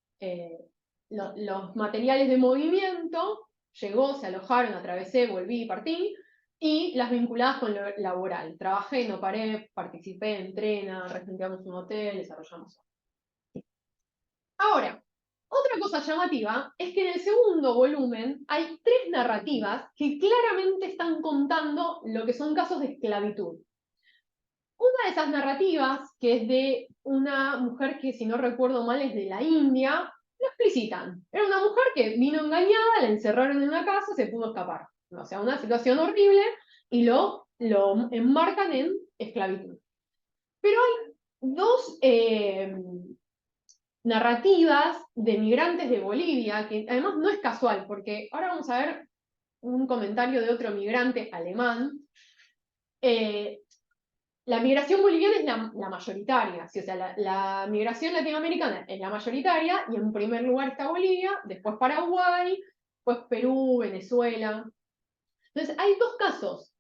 los materiales de movimiento, llegó, se alojaron, atravesé, volví, partí, y las vinculadas con lo laboral. Trabajé, no paré, participé, entrena, rentamos un hotel, desarrollamos. Ahora, otra cosa llamativa es que en el segundo volumen hay 3 narrativas que claramente están contando lo que son casos de esclavitud. Una de esas narrativas, que es de una mujer que, si no recuerdo mal, es de la India, lo explicitan. Era una mujer que vino engañada, la encerraron en una casa, se pudo escapar. O sea, una situación horrible, y lo enmarcan en esclavitud. Pero hay 2 narrativas de migrantes de Bolivia, que además no es casual, porque ahora vamos a ver un comentario de otro migrante alemán. La migración boliviana es la mayoritaria, ¿sí? O sea, la migración latinoamericana es la mayoritaria, y en primer lugar está Bolivia, después Paraguay, después Perú, Venezuela. Entonces, hay 2 casos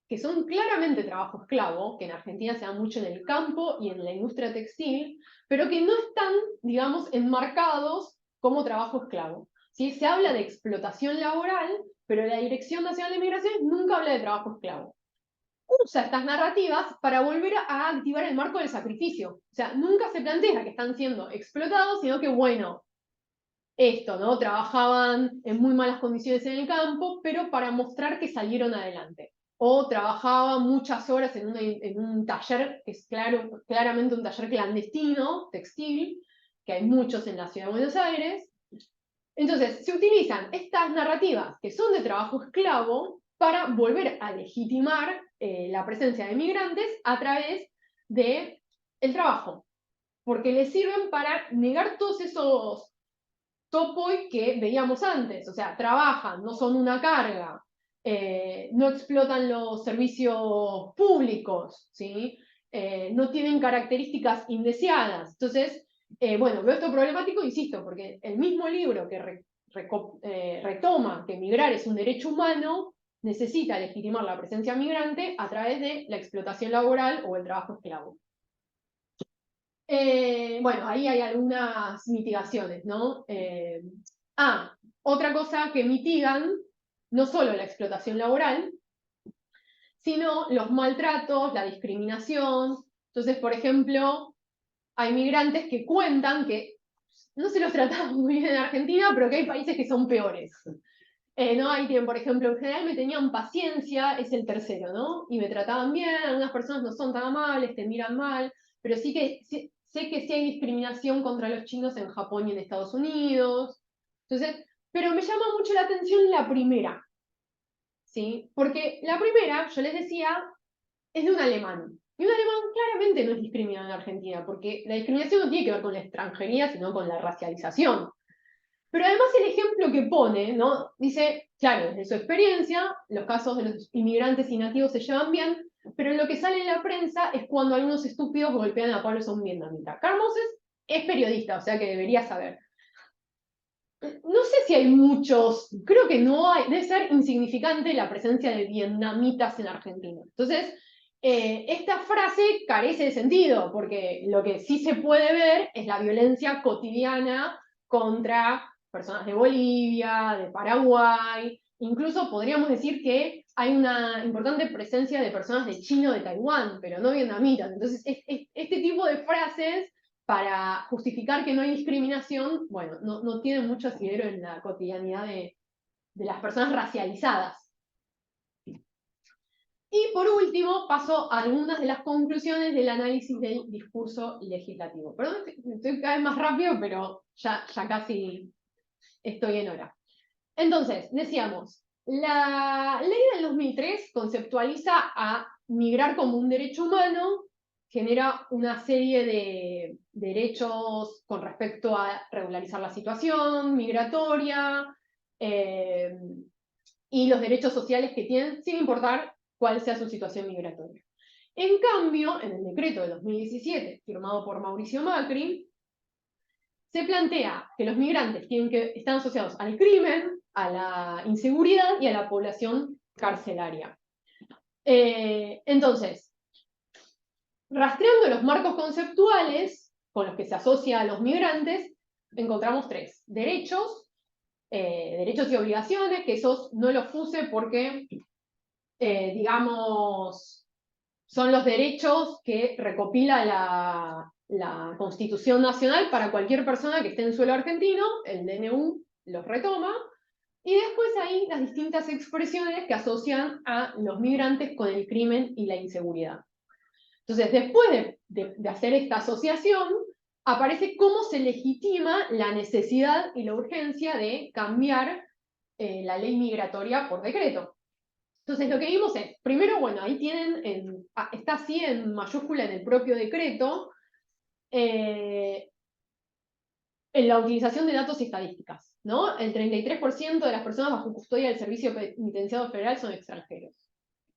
que son claramente trabajo esclavo, que en Argentina se da mucho en el campo y en la industria textil, pero que no están, digamos, enmarcados como trabajo esclavo. ¿Sí? Se habla de explotación laboral, pero la Dirección Nacional de Migraciones nunca habla de trabajo esclavo. Usa estas narrativas para volver a activar el marco del sacrificio. O sea, nunca se plantea que están siendo explotados, sino que, bueno, esto, ¿no?, trabajaban en muy malas condiciones en el campo, pero para mostrar que salieron adelante. O trabajaban muchas horas en un taller, que es claramente un taller clandestino, textil, que hay muchos en la ciudad de Buenos Aires. Entonces, se utilizan estas narrativas que son de trabajo esclavo para volver a legitimar la presencia de migrantes a través del trabajo, porque les sirven para negar todos esos topoi que veíamos antes. O sea, trabajan, no son una carga, no explotan los servicios públicos, ¿sí? No tienen características indeseadas. Entonces, bueno, veo esto problemático, insisto, porque el mismo libro que retoma que migrar es un derecho humano, necesita legitimar la presencia migrante a través de la explotación laboral o el trabajo esclavo. Bueno, ahí hay algunas mitigaciones, ¿no? Otra cosa que mitigan, no solo la explotación laboral, sino los maltratos, la discriminación. Entonces, por ejemplo, hay migrantes que cuentan que no se los trataba muy bien en Argentina, pero que hay países que son peores. ¿No? Ahí tienen, por ejemplo, en general me tenían paciencia, es el tercero, ¿no? Y me trataban bien, algunas personas no son tan amables, te miran mal, pero sí que sé que sí hay discriminación contra los chinos en Japón y en Estados Unidos. Entonces, pero me llama mucho la atención la primera, ¿sí? Porque la primera, yo les decía, es de un alemán. Y un alemán claramente no es discriminado en Argentina, porque la discriminación no tiene que ver con la extranjería, sino con la racialización. Pero además el ejemplo que pone, ¿no?, dice, claro, desde su experiencia, los casos de los inmigrantes y nativos se llevan bien, pero lo que sale en la prensa es cuando algunos estúpidos golpean a palos a un vietnamita. Carl Moses es periodista, o sea que debería saber. No sé si hay muchos, creo que no hay, debe ser insignificante la presencia de vietnamitas en Argentina. Entonces, esta frase carece de sentido, porque lo que sí se puede ver es la violencia cotidiana contra personas de Bolivia, de Paraguay, incluso podríamos decir que hay una importante presencia de personas de China o de Taiwán, pero no vietnamitas. Entonces, este tipo de frases para justificar que no hay discriminación, bueno, no tiene mucho asidero en la cotidianidad de las personas racializadas. Y por último, paso a algunas de las conclusiones del análisis del discurso legislativo. Perdón, estoy cada vez más rápido, pero ya casi estoy en hora. Entonces, decíamos, la ley del 2003 conceptualiza a migrar como un derecho humano genera una serie de derechos con respecto a regularizar la situación migratoria, y los derechos sociales que tienen, sin importar cuál sea su situación migratoria. En cambio, en el decreto de 2017, firmado por Mauricio Macri, se plantea que los migrantes están asociados al crimen, a la inseguridad y a la población carcelaria. Entonces, rastreando los marcos conceptuales con los que se asocia a los migrantes, encontramos tres: derechos y obligaciones, que esos no los puse porque, digamos, son los derechos que recopila la Constitución Nacional para cualquier persona que esté en suelo argentino. El DNU los retoma, y después hay las distintas expresiones que asocian a los migrantes con el crimen y la inseguridad. Entonces, después de hacer esta asociación, aparece cómo se legitima la necesidad y la urgencia de cambiar la ley migratoria por decreto. Entonces, lo que vimos es, primero, bueno, ahí tienen, está así en mayúscula en el propio decreto, en la utilización de datos y estadísticas, ¿no? El 33% de las personas bajo custodia del Servicio Penitenciario Federal son extranjeros.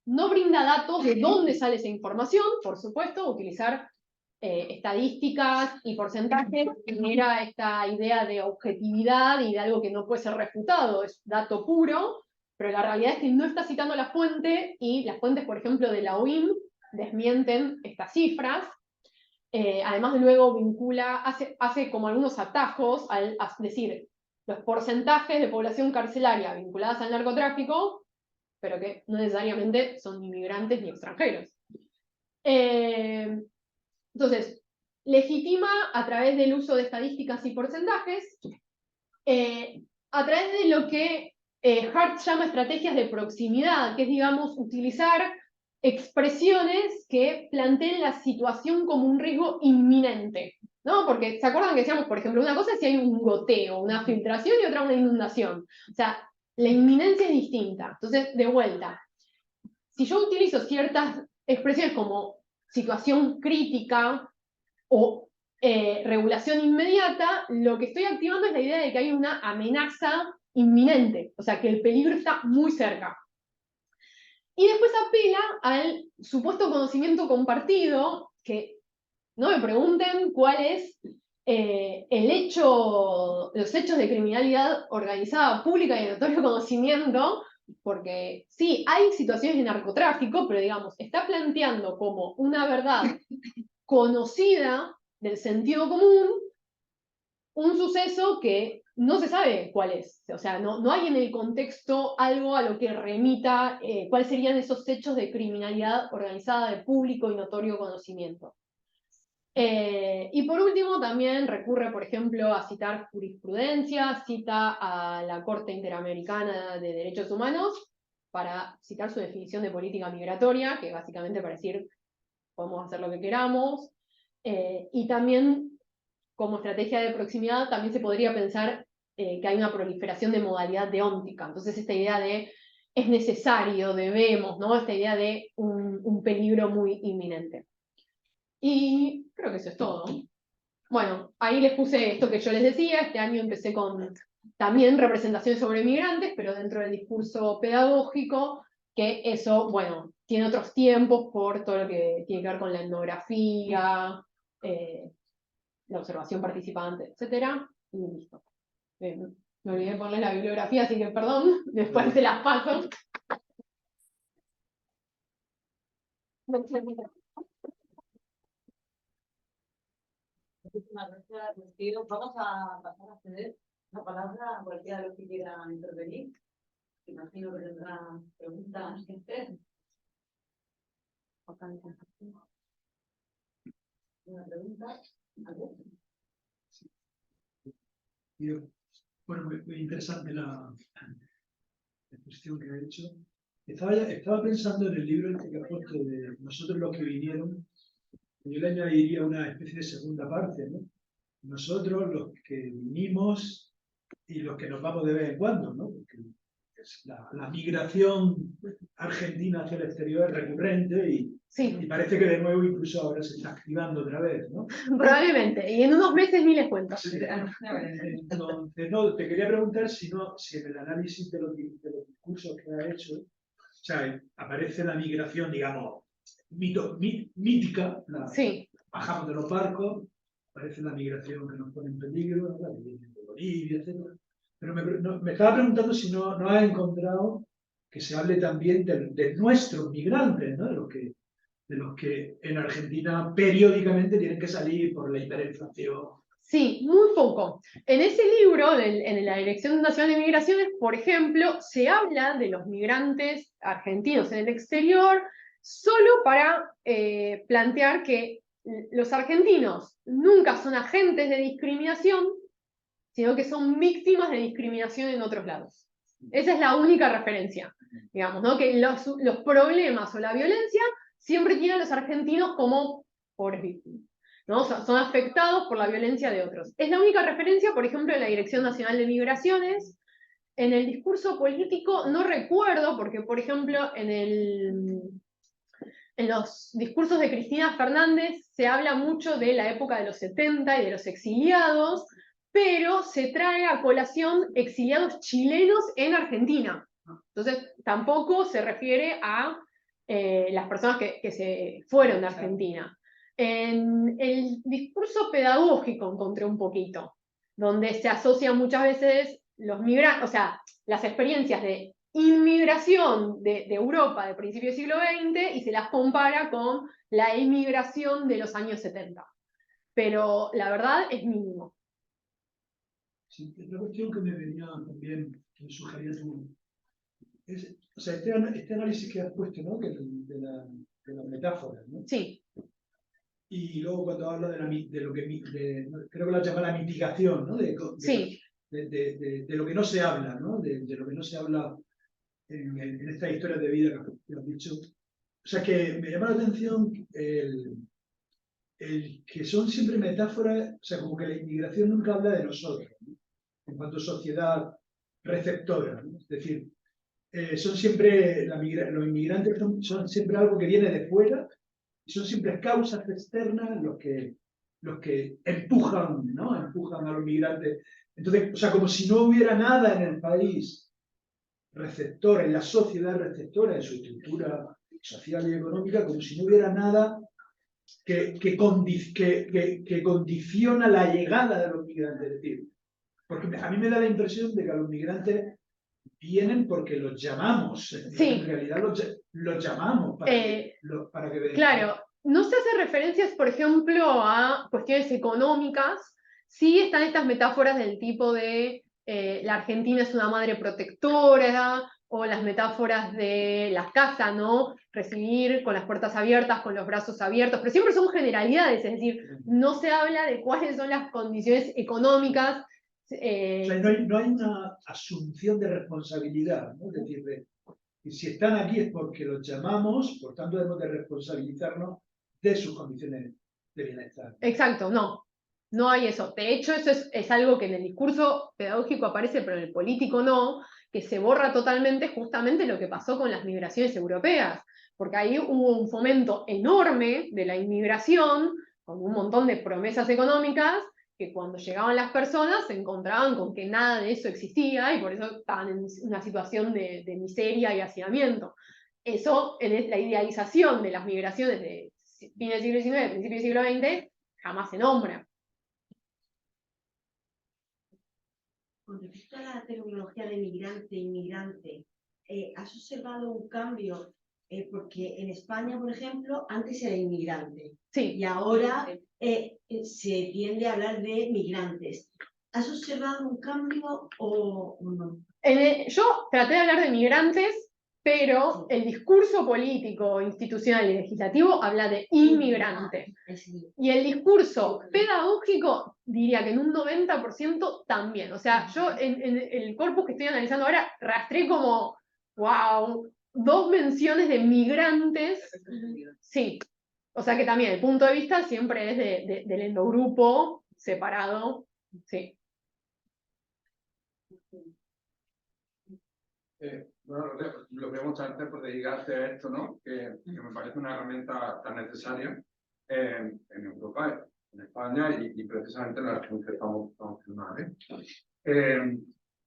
No brinda datos de dónde sale esa información, por supuesto. Utilizar estadísticas y porcentajes genera esta idea de objetividad y de algo que no puede ser refutado, es dato puro, pero la realidad es que no está citando la fuente, y las fuentes, por ejemplo, de la OIM desmienten estas cifras. Además, luego hace como algunos atajos al decir los porcentajes de población carcelaria vinculadas al narcotráfico, pero que no necesariamente son ni migrantes ni extranjeros. Entonces, legitima a través del uso de estadísticas y porcentajes, a través de lo que Hart llama estrategias de proximidad, que es, digamos, utilizar expresiones que planteen la situación como un riesgo inminente, ¿no? Porque, ¿se acuerdan que decíamos, por ejemplo, una cosa es si hay un goteo, una filtración, y otra una inundación? O sea, la inminencia es distinta. Entonces, de vuelta, si yo utilizo ciertas expresiones como situación crítica o regulación inmediata, lo que estoy activando es la idea de que hay una amenaza inminente, o sea, que el peligro está muy cerca. Y después apela al supuesto conocimiento compartido, que no me pregunten cuál es los hechos de criminalidad organizada pública y de notorio conocimiento, porque sí, hay situaciones de narcotráfico, pero, digamos, está planteando como una verdad conocida del sentido común un suceso que no se sabe cuál es. O sea, no hay en el contexto algo a lo que remita cuáles serían esos hechos de criminalidad organizada de público y notorio conocimiento. Y por último, también recurre, por ejemplo, a citar jurisprudencia, cita a la Corte Interamericana de Derechos Humanos para citar su definición de política migratoria, que básicamente para decir podemos hacer lo que queramos. Y también, como estrategia de proximidad, también se podría pensar que hay una proliferación de modalidad deóntica. Entonces, esta idea de es necesario, debemos, ¿no? Esta idea de un peligro muy inminente. Y creo que eso es todo. Bueno, ahí les puse esto que yo les decía. Este año empecé con también representaciones sobre migrantes, pero dentro del discurso pedagógico, que eso, bueno, tiene otros tiempos por todo lo que tiene que ver con la etnografía, la observación participante, etc. Y listo. Me olvidé de ponerles la bibliografía, así que perdón, después se las paso. Muchísimas gracias, Rocío. Vamos a pasar a ceder la palabra a cualquiera de los que quiera intervenir. Imagino que tendrá preguntas que hacer. ¿Una pregunta? ¿Algo? Bueno, muy interesante la exposición que ha hecho. Estaba pensando en el libro este que ha puesto de Nosotros los que vinieron. Yo le añadiría una especie de segunda parte, ¿no? Nosotros los que vinimos y los que nos vamos de vez en cuando, ¿no? Porque la migración argentina hacia el exterior es recurrente Sí, y parece que de nuevo incluso ahora se está activando otra vez, ¿no? probablemente. Y en unos meses ni les cuento. Sí. Entonces, no, te quería preguntar si en el análisis de los discursos que ha hecho, o sea, aparece la migración, digamos, mítica, Sí. bajamos de los barcos, aparece la migración que nos pone en peligro, ¿no? La que viene de Bolivia, etc. Pero me estaba preguntando si no has encontrado que se hable también de nuestros migrantes, ¿no? De los que en Argentina periódicamente tienen que salir por la hiperinflación. Sí, muy poco. En ese libro, en la Dirección Nacional de Migraciones, por ejemplo, se habla de los migrantes argentinos en el exterior solo para plantear que los argentinos nunca son agentes de discriminación, sino que son víctimas de discriminación en otros lados. Esa es la única referencia, digamos, ¿no? Que los problemas o la violencia siempre tienen a los argentinos como pobres víctimas, ¿no? O sea, son afectados por la violencia de otros. Es la única referencia, por ejemplo, en la Dirección Nacional de Migraciones. En el discurso político no recuerdo, porque, por ejemplo, en los discursos de Cristina Fernández se habla mucho de la época de los 70 y de los exiliados, pero se trae a colación exiliados chilenos en Argentina. Entonces, tampoco se refiere a las personas que se fueron de Argentina. En el discurso pedagógico encontré un poquito, donde se asocian muchas veces los migrantes, o sea, las experiencias de inmigración de Europa de principios del siglo XX y se las compara con la inmigración de los años 70. Pero la verdad es mínimo. Sí, otra cuestión que me venía también, que me sugería tú, o sea, este análisis que has puesto, ¿no? De la metáfora, ¿no? Sí. Y luego cuando habla de lo que, creo que la llama la mitigación, ¿no? Sí. De lo que no se habla, ¿no? De lo que no se habla en esta historia de vida que has dicho. O sea, que me llama la atención el que son siempre metáforas, o sea, como que la inmigración nunca habla de nosotros, ¿no? En cuanto a sociedad receptora, ¿no? Es decir, son siempre, los inmigrantes son siempre algo que viene de fuera y son siempre causas externas los que empujan, ¿no? Empujan a los migrantes. Entonces, o sea, como si no hubiera nada en el país receptora, en la sociedad receptora, en su estructura social y económica, como si no hubiera nada que condiciona la llegada de los migrantes. Es decir, porque a mí me da la impresión de que a los migrantes vienen porque los llamamos. Sí. En realidad los llamamos para que vengan. Claro, no se hace referencias, por ejemplo, a cuestiones económicas. Sí están estas metáforas del tipo de la Argentina es una madre protectora, o las metáforas de la casa, ¿no? Recibir con las puertas abiertas, con los brazos abiertos, pero siempre son generalidades, es decir, no se habla de cuáles son las condiciones económicas. O sea, no hay una asunción de responsabilidad, ¿no? Es decir, y si están aquí es porque los llamamos, por tanto debemos de responsabilizarnos de sus condiciones de bienestar. Exacto, no. No hay eso. De hecho, eso es algo que en el discurso pedagógico aparece, pero en el político no, que se borra totalmente justamente lo que pasó con las migraciones europeas, porque ahí hubo un fomento enorme de la inmigración, con un montón de promesas económicas, que cuando llegaban las personas se encontraban con que nada de eso existía y por eso estaban en una situación de miseria y hacinamiento. Eso, en la idealización de las migraciones de fines del siglo XIX, principios del siglo XX, jamás se nombra. Con respecto a la terminología de migrante e inmigrante, ¿has observado un cambio? Porque en España, por ejemplo, antes era inmigrante. Sí. Y ahora se tiende a hablar de migrantes. ¿Has observado un cambio o no? Yo traté de hablar de migrantes, pero el discurso político, institucional y legislativo habla de inmigrante. Y el discurso pedagógico diría que en un 90% también. O sea, yo en el corpus que estoy analizando ahora rastreé como, wow, 2 menciones de migrantes. Sí. O sea que también el punto de vista siempre es del endogrupo separado. Sí. Bueno, lo veo muchas veces por dedicarte a esto, ¿no? Que me parece una herramienta tan necesaria en Europa, en España y precisamente en la región que estamos haciendo ahora.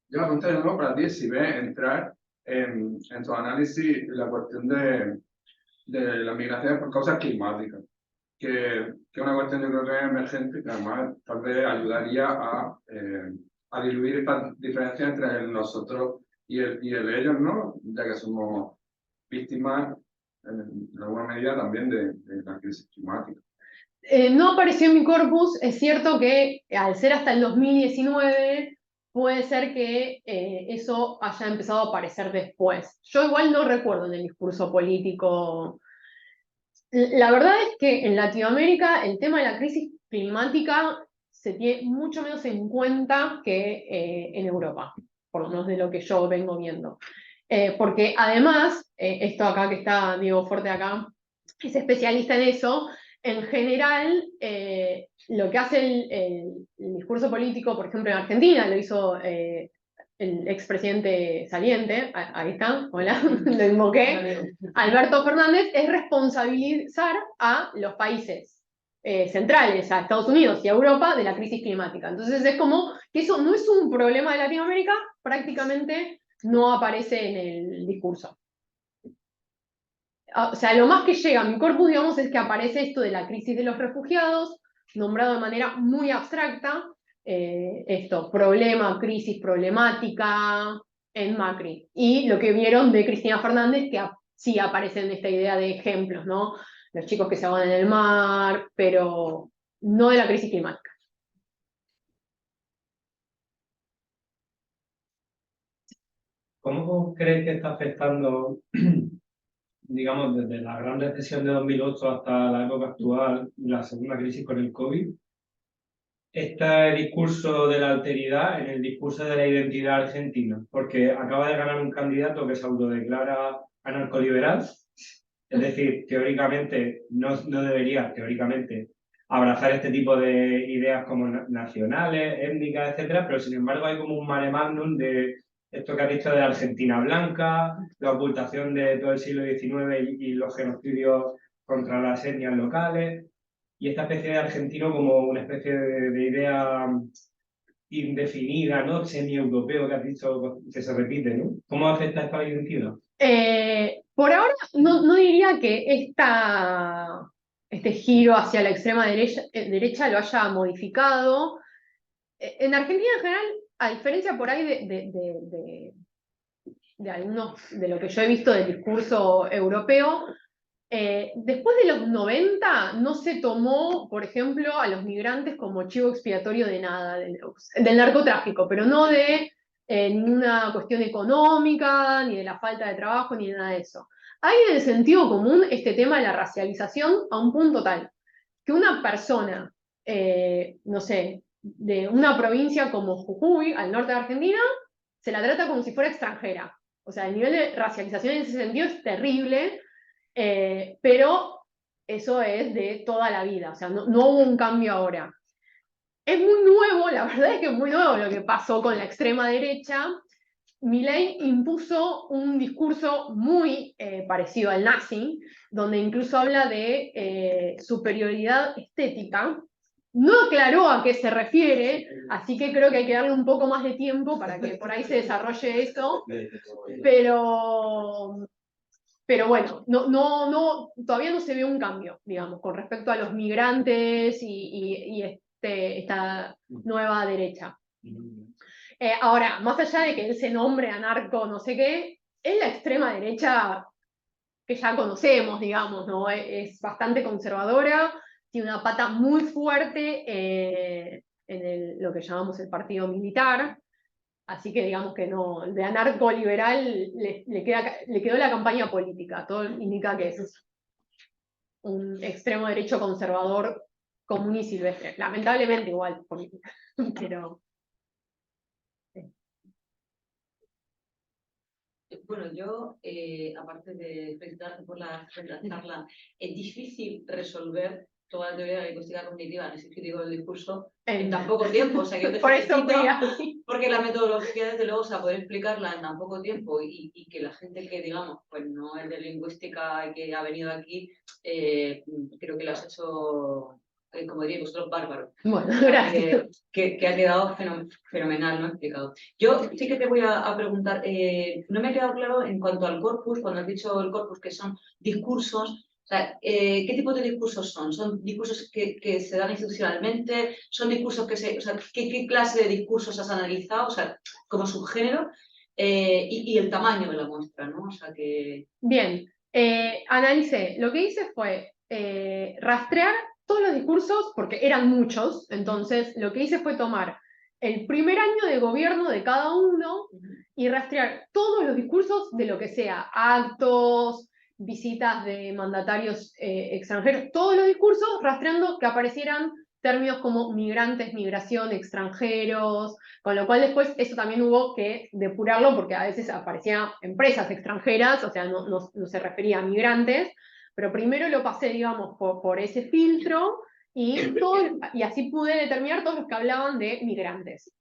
Yo la pregunta de nuevo para ti, si ves entrar en tu análisis la cuestión de las migraciones por causas climáticas, que es una cuestión yo creo que es emergente, que además tal vez ayudaría a diluir estas diferencias entre el nosotros y el ellos, ¿no? Ya que somos víctimas en alguna medida también de la crisis climática. No apareció en mi corpus, es cierto que al ser hasta el 2019 puede ser que eso haya empezado a aparecer después. Yo igual no recuerdo en el discurso político. La verdad es que en Latinoamérica el tema de la crisis climática se tiene mucho menos en cuenta que en Europa, por lo menos de lo que yo vengo viendo. Porque además, esto acá que está Diego Forte acá, es especialista en eso, en general lo que hace el discurso político, por ejemplo en Argentina, lo hizo el expresidente saliente, ahí está, hola, lo invoqué, Alberto Fernández, es responsabilizar a los países centrales, a Estados Unidos y a Europa, de la crisis climática. Entonces es como que eso no es un problema de Latinoamérica, prácticamente no aparece en el discurso. O sea, lo más que llega a mi corpus, digamos, es que aparece esto de la crisis de los refugiados, nombrado de manera muy abstracta, esto, problema, crisis, problemática, en Macri. Y lo que vieron de Cristina Fernández, que sí aparece en esta idea de ejemplos, ¿no? Los chicos que se ahogan en el mar, pero no de la crisis climática. ¿Cómo crees que está afectando, digamos, desde la gran recesión de 2008 hasta la época actual, la segunda crisis con el COVID, este discurso de la alteridad en el discurso de la identidad argentina? Porque acaba de ganar un candidato que se autodeclara anarcoliberal, es decir, teóricamente no debería, teóricamente, abrazar este tipo de ideas como nacionales, étnicas, etcétera, pero sin embargo hay como un mare magnum de esto que has dicho de la Argentina blanca, la ocultación de todo el siglo XIX y los genocidios contra las etnias locales, y esta especie de argentino como una especie de idea indefinida, ¿no? Semi-europeo que has dicho que se repite, ¿no? ¿Cómo afecta esta identidad? Por ahora no diría que este giro hacia la extrema derecha lo haya modificado. En Argentina en general, a diferencia por ahí de algunos, de lo que yo he visto del discurso europeo, después de los 90 no se tomó, por ejemplo, a los migrantes como chivo expiatorio de nada, del narcotráfico, pero no de ninguna cuestión económica, ni de la falta de trabajo, ni de nada de eso. Hay en el sentido común este tema de la racialización a un punto tal que una persona, no sé, de una provincia como Jujuy, al norte de Argentina, se la trata como si fuera extranjera. O sea, el nivel de racialización en ese sentido es terrible, pero eso es de toda la vida, o sea, no hubo un cambio ahora. Es muy nuevo, la verdad es que es muy nuevo lo que pasó con la extrema derecha. Milei impuso un discurso muy parecido al nazi, donde incluso habla de superioridad estética. No aclaró a qué se refiere, así que creo que hay que darle un poco más de tiempo para que por ahí se desarrolle eso, pero bueno, todavía no se ve un cambio, digamos, con respecto a los migrantes y esta nueva derecha. Ahora, más allá de que él se nombre anarco no sé qué, es la extrema derecha que ya conocemos, digamos, ¿no? Es bastante conservadora, tiene una pata muy fuerte en lo que llamamos el partido militar, así que digamos que no, de anarco liberal le quedó la campaña política, todo indica que es un extremo derecho conservador común y silvestre, lamentablemente igual política, pero... Bueno, yo, aparte de felicitarte por la charla, es difícil resolver toda la teoría de la lingüística cognitiva, análisis crítico del discurso, en En- tan poco tiempo. O sea, que yo te Por eso felicito, fui así. porque la metodología, desde luego, o sea, poder explicarla en tan poco tiempo y que la gente que, digamos, pues no es de lingüística y que ha venido aquí, creo que lo has hecho, como diría vosotros, bárbaro. Bueno, gracias. Que ha quedado fenomenal, ¿no? Explicado. Yo sí que te voy a preguntar, no me ha quedado claro en cuanto al corpus, cuando has dicho el corpus, que son discursos. O sea, ¿qué tipo de discursos son? ¿Son discursos que se dan institucionalmente? ¿Son discursos que se... O sea, ¿qué clase de discursos has analizado? O sea, como subgénero. Y el tamaño de la muestra, ¿no? O sea, que... Bien, analicé. Lo que hice fue rastrear todos los discursos, porque eran muchos, entonces lo que hice fue tomar el primer año de gobierno de cada uno y rastrear todos los discursos de lo que sea, actos, visitas de mandatarios extranjeros, todos los discursos, rastreando que aparecieran términos como migrantes, migración, extranjeros, con lo cual después eso también hubo que depurarlo porque a veces aparecían empresas extranjeras, o sea, no se refería a migrantes, pero primero lo pasé, digamos, por ese filtro y así pude determinar todos los que hablaban de migrantes.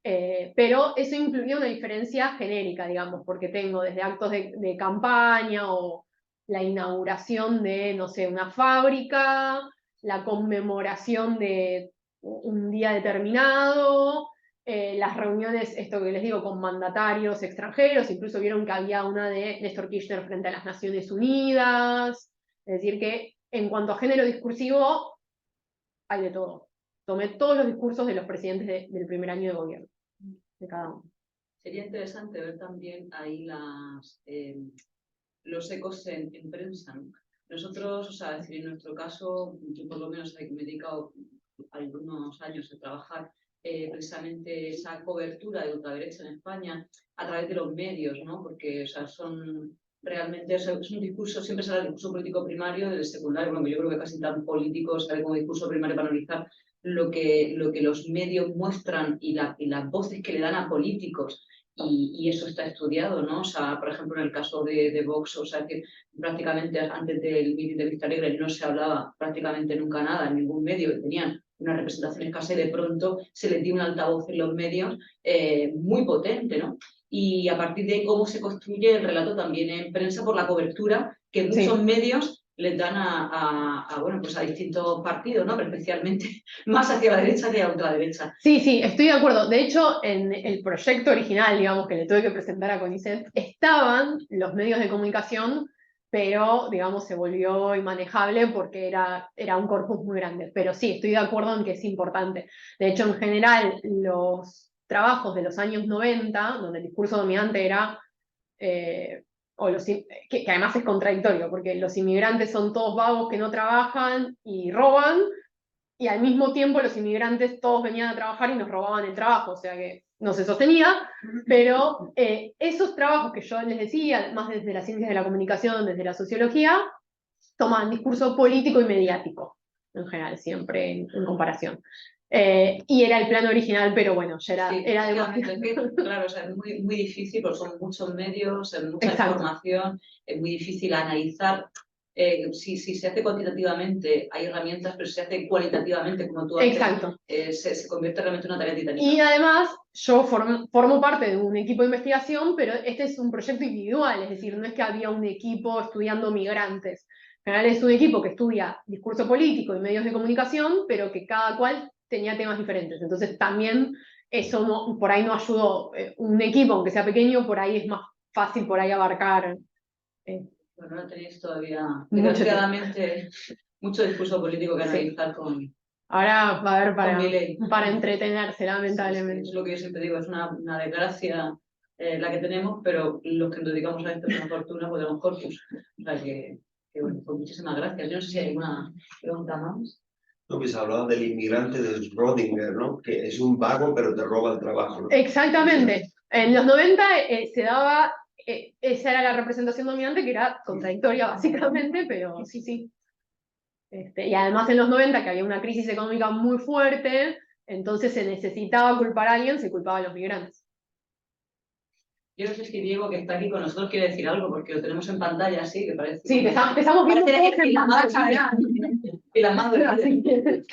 Pero eso incluía una diferencia genérica, digamos, porque tengo desde actos de campaña o la inauguración de, no sé, una fábrica, la conmemoración de un día determinado, las reuniones, esto que les digo, con mandatarios extranjeros, incluso vieron que había una de Néstor Kirchner frente a las Naciones Unidas, es decir, que en cuanto a género discursivo, hay de todo. Tomé todos los discursos de los presidentes del primer año de gobierno, de cada uno. Sería interesante ver también ahí los ecos en prensa, ¿no? Nosotros, o sea, es decir, en nuestro caso, yo por lo menos me he dedicado algunos años a trabajar precisamente esa cobertura de ultraderecha en España a través de los medios, ¿no? Porque, o sea, son realmente, o sea, es un discurso, siempre será el discurso político primario, del secundario, bueno, yo creo que casi tan político sale como discurso primario para analizar lo que los medios muestran y las voces que le dan a políticos. Y eso está estudiado, ¿no? O sea, por ejemplo, en el caso de Vox, o sea, que prácticamente antes del mitin de Vista Alegre no se hablaba prácticamente nunca nada en ningún medio, tenían una representación escasa y de pronto se les dio un altavoz en los medios muy potente, ¿no? Y a partir de cómo se construye el relato también en prensa por la cobertura que muchos medios les dan bueno, pues a distintos partidos, ¿no? Pero especialmente más hacia la derecha que a la ultraderecha. Sí, estoy de acuerdo. De hecho, en el proyecto original, digamos, que le tuve que presentar a CONICET, estaban los medios de comunicación, pero, digamos, se volvió inmanejable porque era un corpus muy grande. Pero sí, estoy de acuerdo en que es importante. De hecho, en general, los trabajos de los años 90, donde el discurso dominante era... que además es contradictorio, porque los inmigrantes son todos vagos que no trabajan y roban, y al mismo tiempo los inmigrantes todos venían a trabajar y nos robaban el trabajo, o sea que no se sostenía, pero esos trabajos que yo les decía, más desde las ciencias de la comunicación, desde la sociología, toman discurso político y mediático, en general, siempre en comparación. Y era el plano original, pero bueno, ya era demasiado. Claro, o sea, es muy difícil, porque son muchos medios, es mucha información, es muy difícil analizar. Si se hace cuantitativamente, hay herramientas, pero si se hace cualitativamente, como tú haces, se convierte realmente en una tarea titánica. Y además, yo formo parte de un equipo de investigación, pero este es un proyecto individual, es decir, no es que había un equipo estudiando migrantes. En general es un equipo que estudia discurso político y medios de comunicación, pero que cada cual tenía temas diferentes. Entonces también eso por ahí no ayudó. Un equipo, aunque sea pequeño, por ahí es más fácil por ahí abarcar. Bueno, no tenéis todavía, desgraciadamente, mucho discurso político que analizar con... Ahora va a haber para entretenerse, lamentablemente. Sí, es lo que yo siempre digo, es una desgracia la que tenemos, pero los que nos dedicamos a esto es una fortuna, pues tenemos corpus. O sea que bueno, pues muchísimas gracias. Yo no sé si hay alguna pregunta más. No, que se hablaba del inmigrante de Schrödinger, ¿no? Que es un vago, pero te roba el trabajo, ¿no? Exactamente. En los 90 se daba, esa era la representación dominante, que era contradictoria básicamente, pero sí. Y además en los 90, que había una crisis económica muy fuerte, entonces se necesitaba culpar a alguien, se culpaba a los migrantes. Yo no sé si Diego, que está aquí con nosotros, quiere decir algo, porque lo tenemos en pantalla así, que parece... Sí, te estamos viendo Parece todos en y la más- pantalla. y la más Así que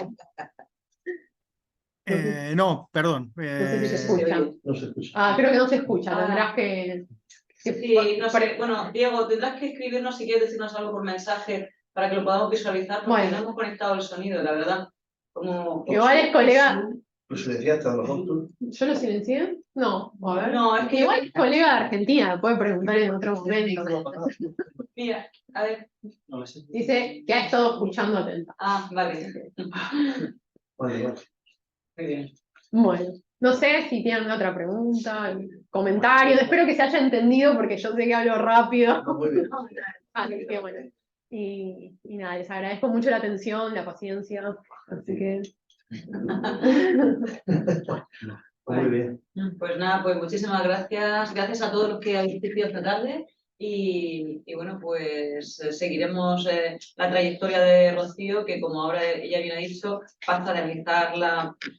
No, perdón. no sé si se escucha. No se escucha. Ah, creo que no se escucha, Ah. tendrás que... Sí, no sé, bueno, Diego, tendrás que escribirnos si quieres decirnos algo por mensaje para que lo podamos visualizar, porque Bueno. no hemos conectado el sonido, la verdad. Como... Igual es colega... Lo silenciaste a lo mejor tú. ¿Yo lo silencié? No, a ver. No, es que Igual es colega de Argentina, puede preguntar en otro momento. Mira, a ver. Dice que ha estado escuchando atenta. Ah, vale. Vale. Muy bien. Bueno, no sé si tienen otra pregunta, comentarios. Espero que se haya entendido porque yo sé que hablo rápido. Muy bien. Así que bueno. Y nada, les agradezco mucho la atención, la paciencia. Así que. Muy bien. Pues nada, pues muchísimas gracias. Gracias a todos los que habéis asistido esta tarde. Y bueno, pues seguiremos la trayectoria de Rocío, que como ahora ella bien ha dicho, pasa de analizar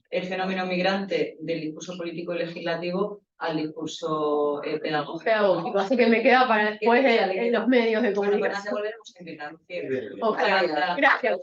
el fenómeno migrante del discurso político y legislativo al discurso pedagógico. Pedagógico, así que me queda para después en los medios de Bueno, pues nada, te comunicación. volveremos a invitar, Rocío. Muy bien. Ojalá. Gracias.